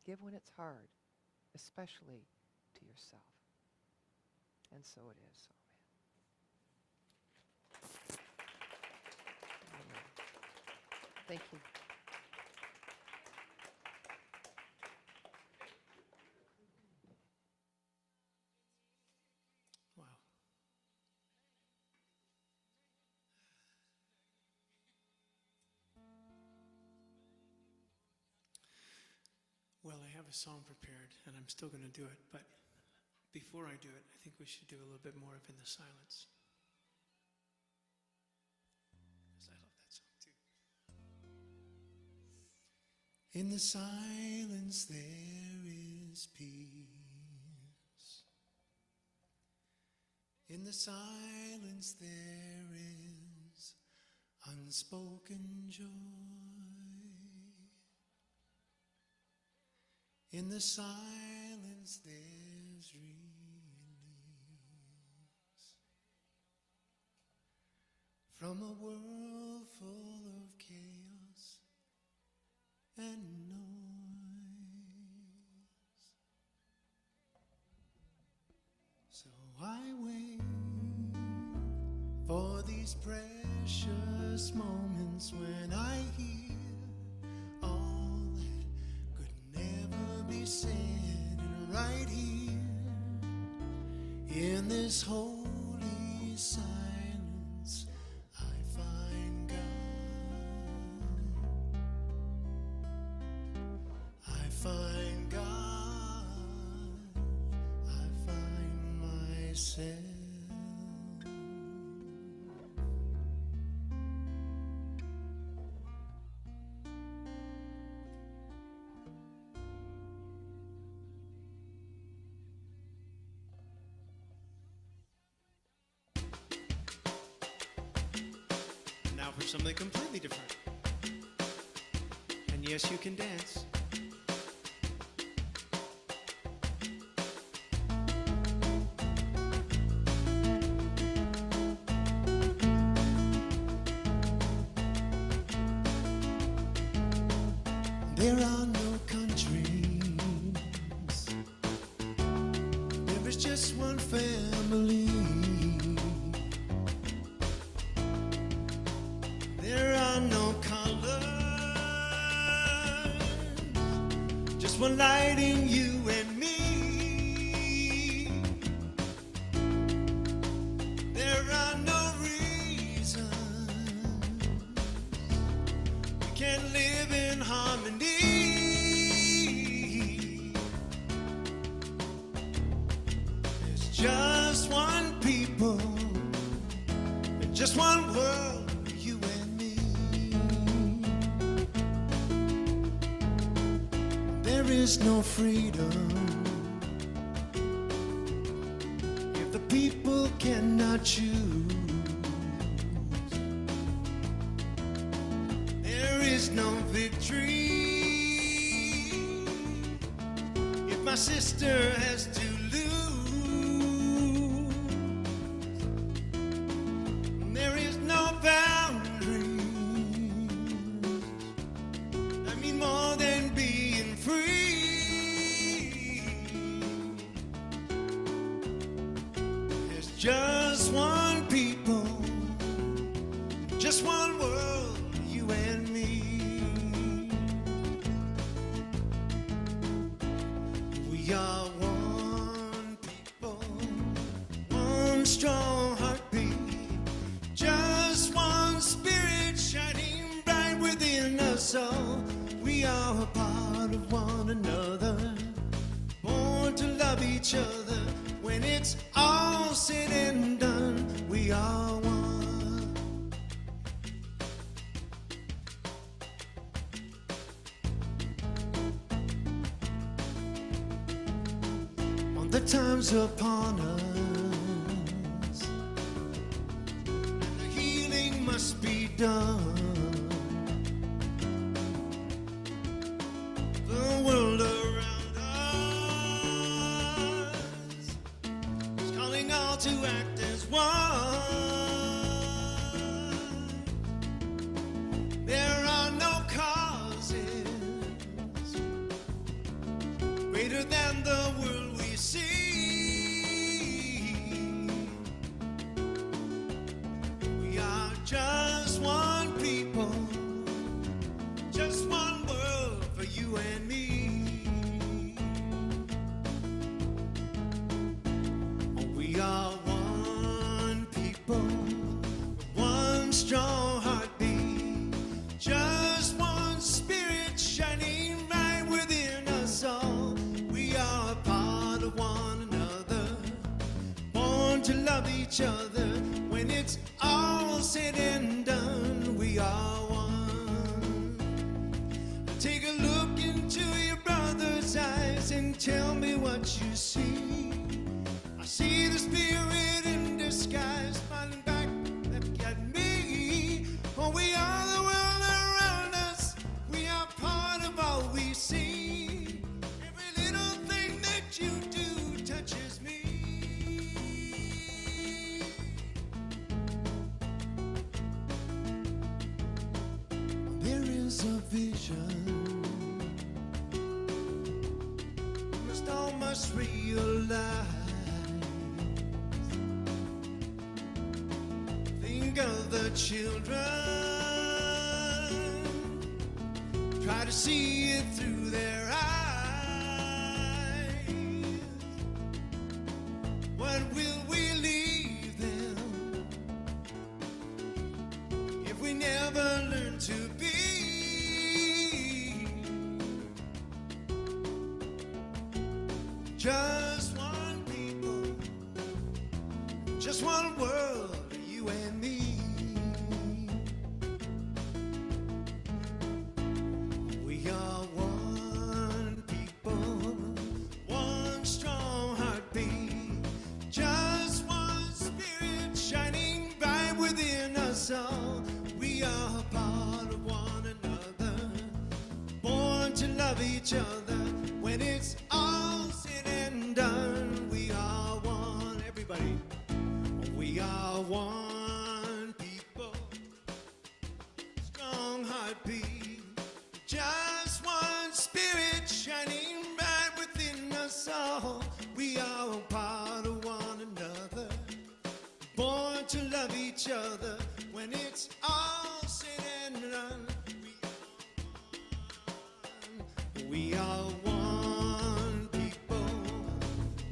Speaker 4: Give when it's hard, especially to yourself. And so it is. Amen. Thank you.
Speaker 2: Wow. Well, I have a song prepared, and I'm still going to do it, but before I do it, I think we should do a little bit more of In the Silence. Because I love that song too. In the silence there is peace. In the silence there is unspoken joy. In the silence there's release from a world full of chaos and noise. So I wait for these precious moments when I hear said right here in this holy silence I find God. I find God. I find myself. For something completely different. And yes, you can dance. There are no countries. There is just one family. There are no colors, just one light in you and me. There are no reasons we can't live in harmony. There's just one people and just one world. There there is no freedom if the people cannot choose. There is no victory if my sister has to lose. There is no boundaries, I mean more than being free. There's just one people, just one world, you and me. We are one people, one strong heartbeat, just one spirit shining bright within us all. We are a part of one another, born to love each other. When it's all said and done, we are one. On the times upon us, the healing must be done. The world around us is calling all to act as one. There are no causes greater than the world we see. We are just one people, just one world for you and me. Oh, we are one people, one strong heartbeat, just one spirit shining right within us all. We are a part of one another, born to love each other. When it's all said and done, we are one. Take a look into your brother's eyes and tell me what you see. I see the spirit in disguise, smiling back at me. Oh, we are the world around us. We are part of all we see. Every little thing that you do touches me. There is a vision all must realize. Think of the children, try to see it through their eyes. What will we leave them if we never learn to be? Just one people, just one world, you and me. We are one people, one strong heartbeat, just one spirit shining bright within us all. We are a part of one another, born to love each other. When it's all said and done, we are one. Everybody, we are one people, strong heartbeat, just one spirit shining bright within us all. We are a part of one another, born to love each other. When it's all said and done, we are one people,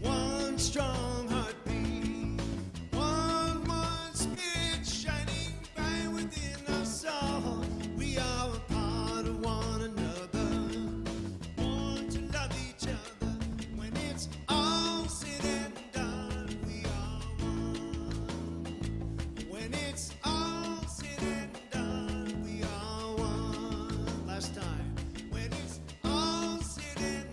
Speaker 2: one strong heartbeat, one spirit shining bright within us all. We are a part of one another, born to love each other. When it's all said and done, we are one. When it's all said and done, we are one. Last time. When it's all said and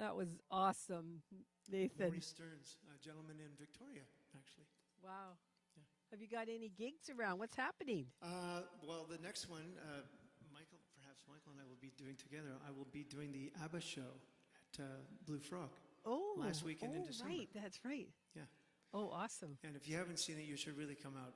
Speaker 5: That was awesome, Nathan.
Speaker 2: Maurice Stearns, a gentleman in Victoria, actually.
Speaker 5: Wow.
Speaker 2: Yeah.
Speaker 5: Have you got any gigs around? What's happening?
Speaker 2: Well, the next one, perhaps Michael and I will be doing together. I will be doing the ABBA show at Blue Frog.
Speaker 5: Oh,
Speaker 2: last weekend in December.
Speaker 5: Right, that's right.
Speaker 2: Yeah.
Speaker 5: Oh, awesome.
Speaker 2: And if you haven't seen it, you should really come out.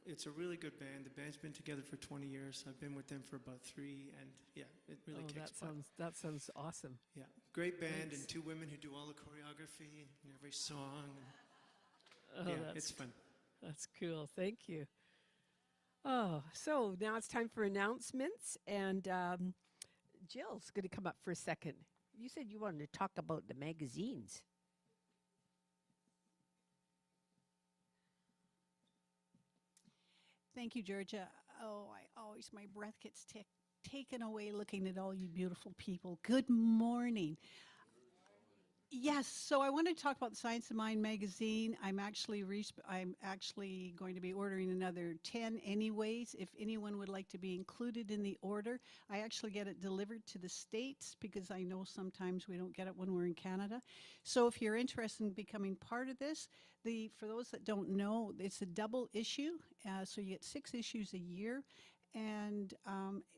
Speaker 2: It's a really good band. The band's been together for 20 years. I've been with them for about 3, and yeah, it really kicks butt.
Speaker 5: That sounds awesome.
Speaker 2: Yeah, great band.
Speaker 5: Thanks.
Speaker 2: And 2 women who do all the choreography and every song.
Speaker 5: Oh,
Speaker 2: Yeah, it's fun.
Speaker 5: That's cool. Thank you. Oh, so now it's time for announcements, and Jill's going to come up for a second. You said you wanted to talk about the magazines.
Speaker 6: Thank you, Georgia. Oh, my breath gets taken away looking at all you beautiful people. Good morning. Yes, so I wanted to talk about the Science of Mind magazine. I'm actually going to be ordering another 10 anyways. If anyone would like to be included in the order, I actually get it delivered to the States because I know sometimes we don't get it when we're in Canada. So if you're interested in becoming part of this, for those that don't know, it's a double issue. So you get 6 issues a year. And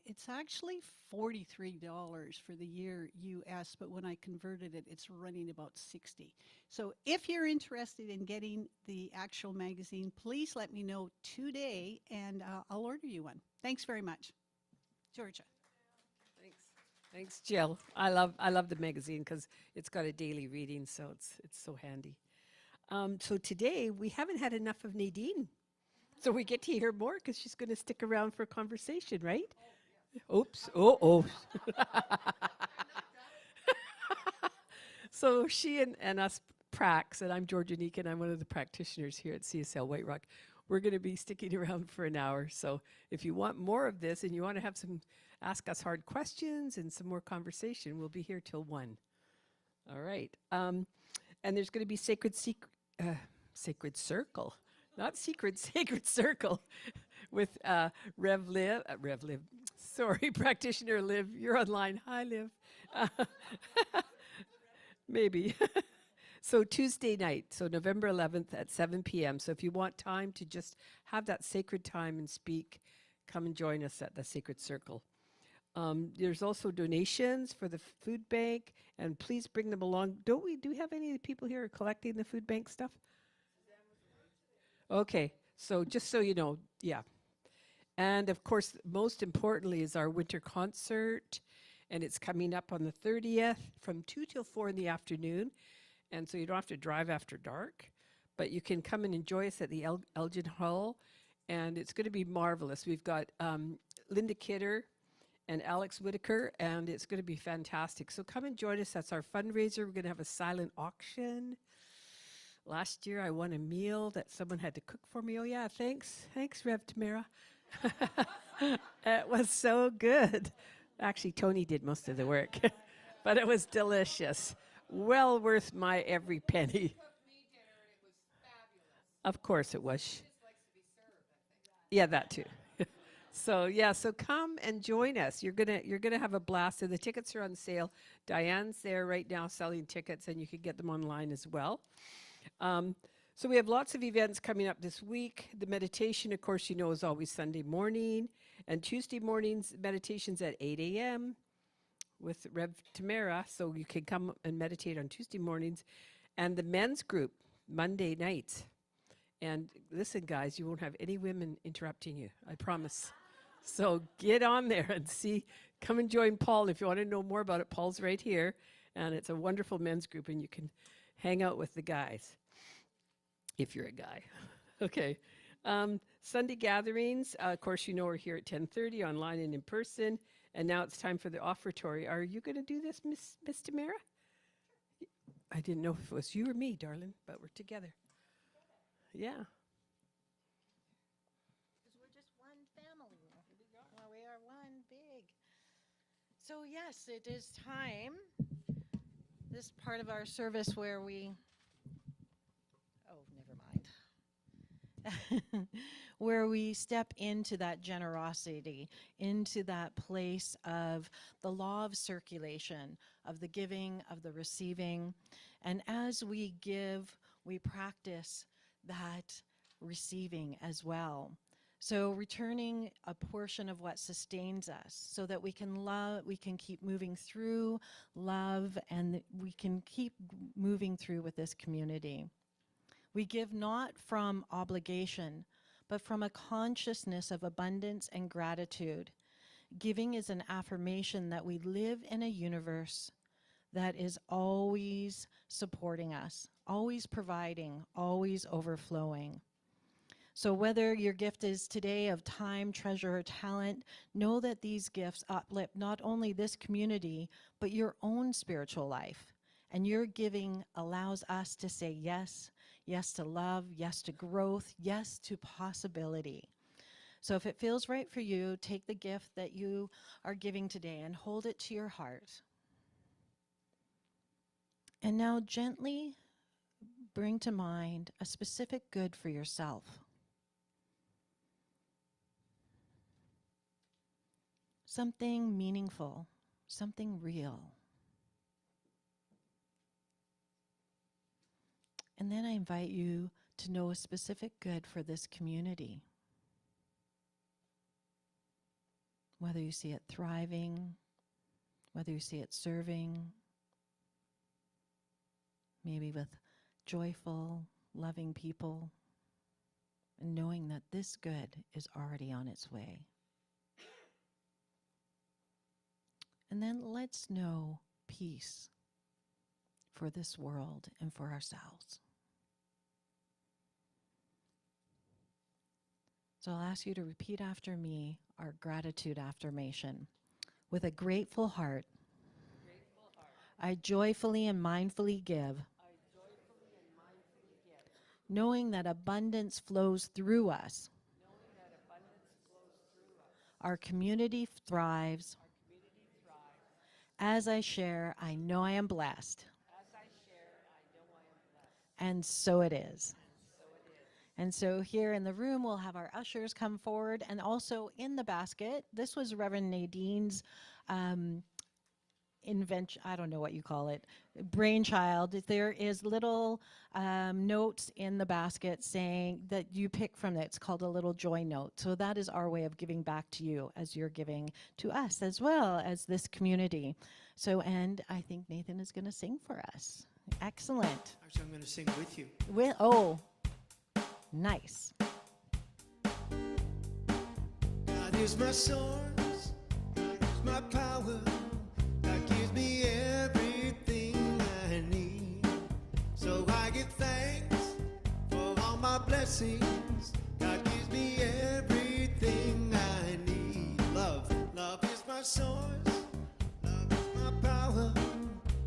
Speaker 6: it's actually $43 for the year US, but when I converted it, it's running about $60. So if you're interested in getting the actual magazine, please let me know today, and I'll order you one. Thanks very much. Georgia.
Speaker 5: Thanks, Jill. I love the magazine because it's got a daily reading, so it's so handy. So today we haven't had enough of Nadene. So we get to hear more because she's going to stick around for a conversation, right? Oops. Oh. So she and us pracs, and I'm Georgia Neek, and I'm one of the practitioners here at CSL White Rock. We're going to be sticking around for an hour. So if you want more of this and you want to have ask us hard questions and some more conversation, we'll be here till 1. All right. And there's going to be Sacred Circle. Not secret, Sacred Circle with practitioner Liv. You're online. Hi, Liv. Maybe. So Tuesday night, so November 11th at 7 p.m. So if you want time to just have that sacred time and speak, come and join us at the Sacred Circle. There's also donations for the food bank, and please bring them along. Do we have any of the people here collecting the food bank stuff? Okay, so just so you know, yeah. And of course, most importantly is our winter concert, and it's coming up on the 30th from 2 till 4 in the afternoon. And so you don't have to drive after dark, but you can come and enjoy us at the Elgin Hall, and it's going to be marvelous. We've got Linda Kidder and Alex Whitaker, and it's going to be fantastic. So come and join us. That's our fundraiser. We're going to have a silent auction. Last year, I won a meal that someone had to cook for me. Oh, yeah, thanks. Thanks, Rev Tamara. It was so good. Actually, Tony did most of the work, but it was delicious. Well worth my every penny. Of course it was. Yeah, that too. So come and join us. You're gonna have a blast. And the tickets are on sale. Diane's there right now selling tickets, and you can get them online as well. So we have lots of events coming up this week. The meditation, of course, is always Sunday morning, and Tuesday mornings meditations at 8 a.m. with Rev Tamara. So you can come and meditate on Tuesday mornings, and the men's group Monday nights. And listen, guys, you won't have any women interrupting you. I promise. So get on there and see. Come and join Paul if you want to know more about it. Paul's right here, and it's a wonderful men's group, and you can hang out with the guys, if you're a guy. Okay. Sunday gatherings, of course, we're here at 10:30, online and in person. And now it's time for the offertory. Are you going to do this, Miss Tamara? I didn't know if it was you or me, darling, but we're together. Yeah.
Speaker 1: Because we're just one family. Well, we are one big. So yes, it is time. This part of our service where we, oh, never mind. where we step into that generosity, into that place of the law of circulation, of the giving, of the receiving. And as we give, we practice that receiving as well. So returning a portion of what sustains us so that we can love, we can keep moving through love, and we can keep moving through with this community. We give not from obligation, but from a consciousness of abundance and gratitude. Giving is an affirmation that we live in a universe that is always supporting us, always providing, always overflowing. So whether your gift is today of time, treasure, or talent, know that these gifts uplift not only this community, but your own spiritual life. And your giving allows us to say yes, yes to love, yes to growth, yes to possibility. So if it feels right for you, take the gift that you are giving today and hold it to your heart. And now gently bring to mind a specific good for yourself. Something meaningful, something real. And then I invite you to know a specific good for this community. Whether you see it thriving, whether you see it serving, maybe with joyful, loving people, and knowing that this good is already on its way. And then let's know peace for this world and for ourselves. So I'll ask you to repeat after me our gratitude affirmation. With a grateful heart, I joyfully and mindfully give, knowing that abundance flows through us. Our community thrives. As I share, I know I am blessed. And so it is. And so here in the room, we'll have our ushers come forward, and also in the basket, this was Reverend Nadine's invention, I don't know what you call it, brainchild. There is little notes in the basket saying that you pick from it. It's called a little joy note. So that is our way of giving back to you as you're giving to us as well as this community. So, and I think Nathen is going to sing for us. Excellent.
Speaker 2: Actually, I'm going to sing with you.
Speaker 1: Oh, nice.
Speaker 2: God is my source, God is my power, God gives me everything I need. So I give thanks for all my blessings. God gives me everything I need. Love is my source, love is my power,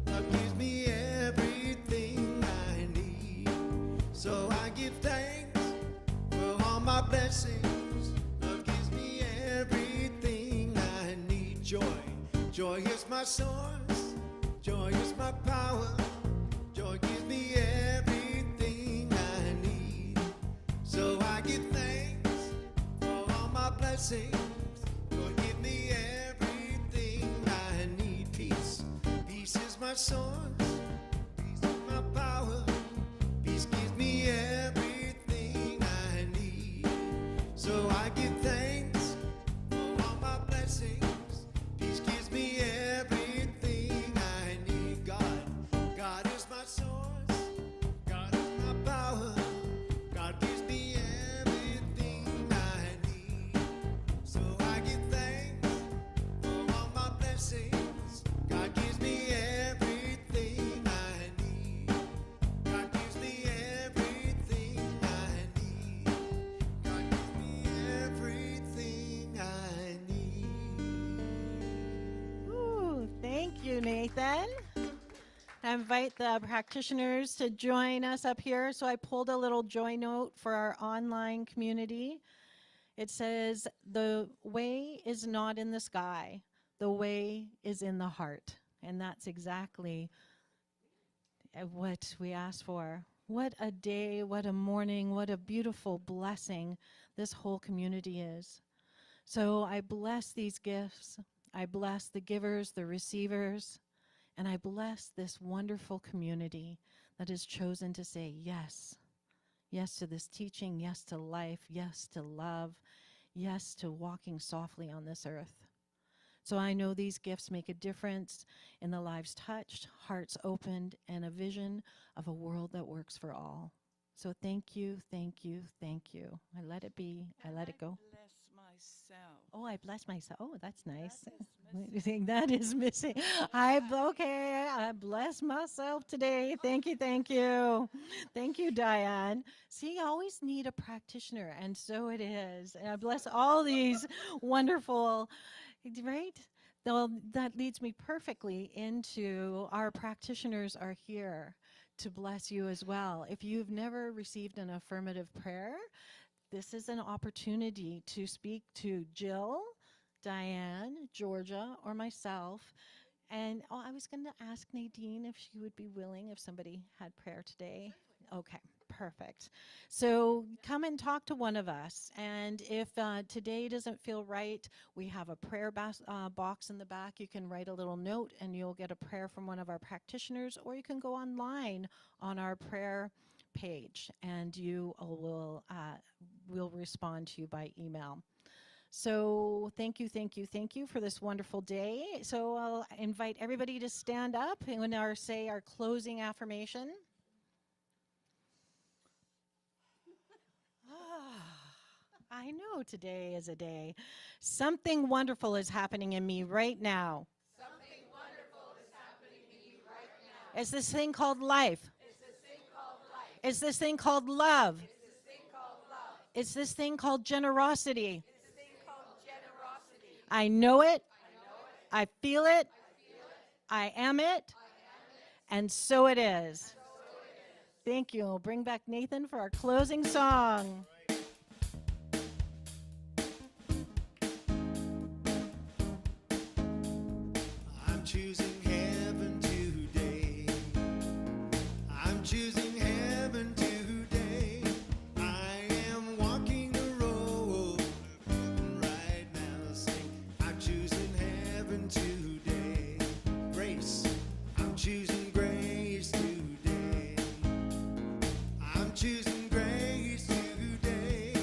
Speaker 2: love gives me everything I need. So I give thanks for all my blessings. Love gives me everything I need. Joy is my source. Joy is my power. Joy gives me everything I need. So I give thanks for all my blessings. Lord, give me everything I need. Peace is my source. Peace is my power. Peace gives me everything I need. So I give thanks for all my blessings. Peace gives me everything I need. God is my source. God is my power. God gives me everything I need. So I give thanks for all my blessings. God gives me everything I need. God gives me everything I need. God gives me everything I need.
Speaker 1: Ooh, thank you, Nathen. I invite the practitioners to join us up here. So I pulled a little joy note for our online community. It says, the way is not in the sky. The way is in the heart. And that's exactly what we ask for. What a day, what a morning, what a beautiful blessing this whole community is. So I bless these gifts. I bless the givers, the receivers, and I bless this wonderful community that has chosen to say yes. Yes to this teaching, yes to life, yes to love, yes to walking softly on this earth. So I know these gifts make a difference in the lives touched, hearts opened, and a vision of a world that works for all. So thank you, thank you, thank you. I let it be, I let it go.
Speaker 3: Bless myself.
Speaker 1: Oh, I bless myself. Oh, that's nice.
Speaker 3: That is
Speaker 1: You think that is missing? I bless myself today. Thank you, thank you. Thank you, Diane. See, you always need a practitioner, and so it is. And I bless all these wonderful, right? Well, that leads me perfectly into our practitioners are here to bless you as well. If you've never received an affirmative prayer, this is an opportunity to speak to Jill, Diane, Georgia, or myself. And I was going to ask Nadine if she would be willing if somebody had prayer today. Okay, perfect. So come and talk to one of us. And if today doesn't feel right, we have a prayer box in the back. You can write a little note and you'll get a prayer from one of our practitioners, or you can go online on our prayer page and you will respond to you by email. So thank you, thank you, thank you for this wonderful day. So I'll invite everybody to stand up and say our closing affirmation. I know today is a day. Something wonderful is happening in me right now.
Speaker 7: Something wonderful is happening in me right now.
Speaker 1: It's this thing called life.
Speaker 7: It's this thing called life.
Speaker 1: It's this thing called love.
Speaker 7: It's this thing called love.
Speaker 1: It's this thing called generosity.
Speaker 7: It's this thing called generosity.
Speaker 1: I know it.
Speaker 7: I know it.
Speaker 1: I feel it.
Speaker 7: I feel it.
Speaker 1: I am it.
Speaker 7: I am it.
Speaker 1: And so it is.
Speaker 7: So it is.
Speaker 1: Thank you. We'll bring back Nathen for our closing song.
Speaker 2: I'm choosing heaven today. I'm choosing heaven today. I am walking the road of heaven right now. Sing, I'm choosing heaven today. Grace, I'm choosing grace today. I'm choosing grace today.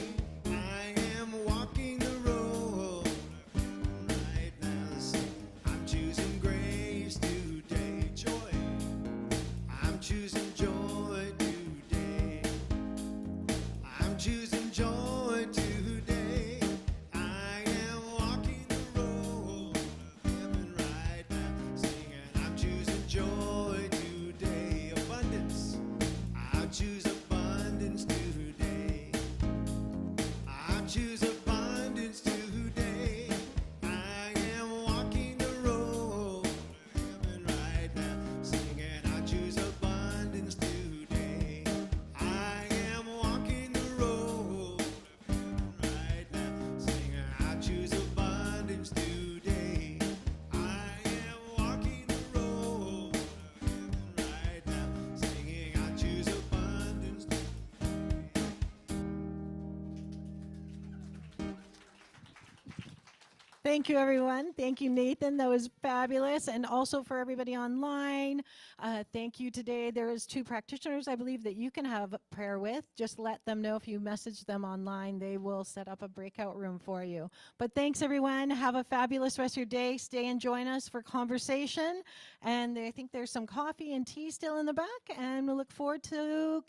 Speaker 2: I am walking the road of heaven right now. Sing, I'm choosing grace today. Joy, I'm choosing joy today. I'm choosing joy today. I am walking the road of heaven right now. Singing, I'm choosing joy today. Abundance, I choose abundance today. I choose abundance today. I am walking the road of heaven right now. Singing, I choose abundance today. I am walking the road of heaven right now. Singing, I choose abundance today. I am walking the road of heaven right now. Singing, I choose abundance today.
Speaker 1: Thank you, everyone. Thank you, Nathen. That was fabulous. And also for everybody online, thank you today. There is 2 practitioners, I believe, that you can have prayer with. Just let them know if you message them online. They will set up a breakout room for you. But thanks, everyone. Have a fabulous rest of your day. Stay and join us for conversation. And I think there's some coffee and tea still in the back. And we look forward to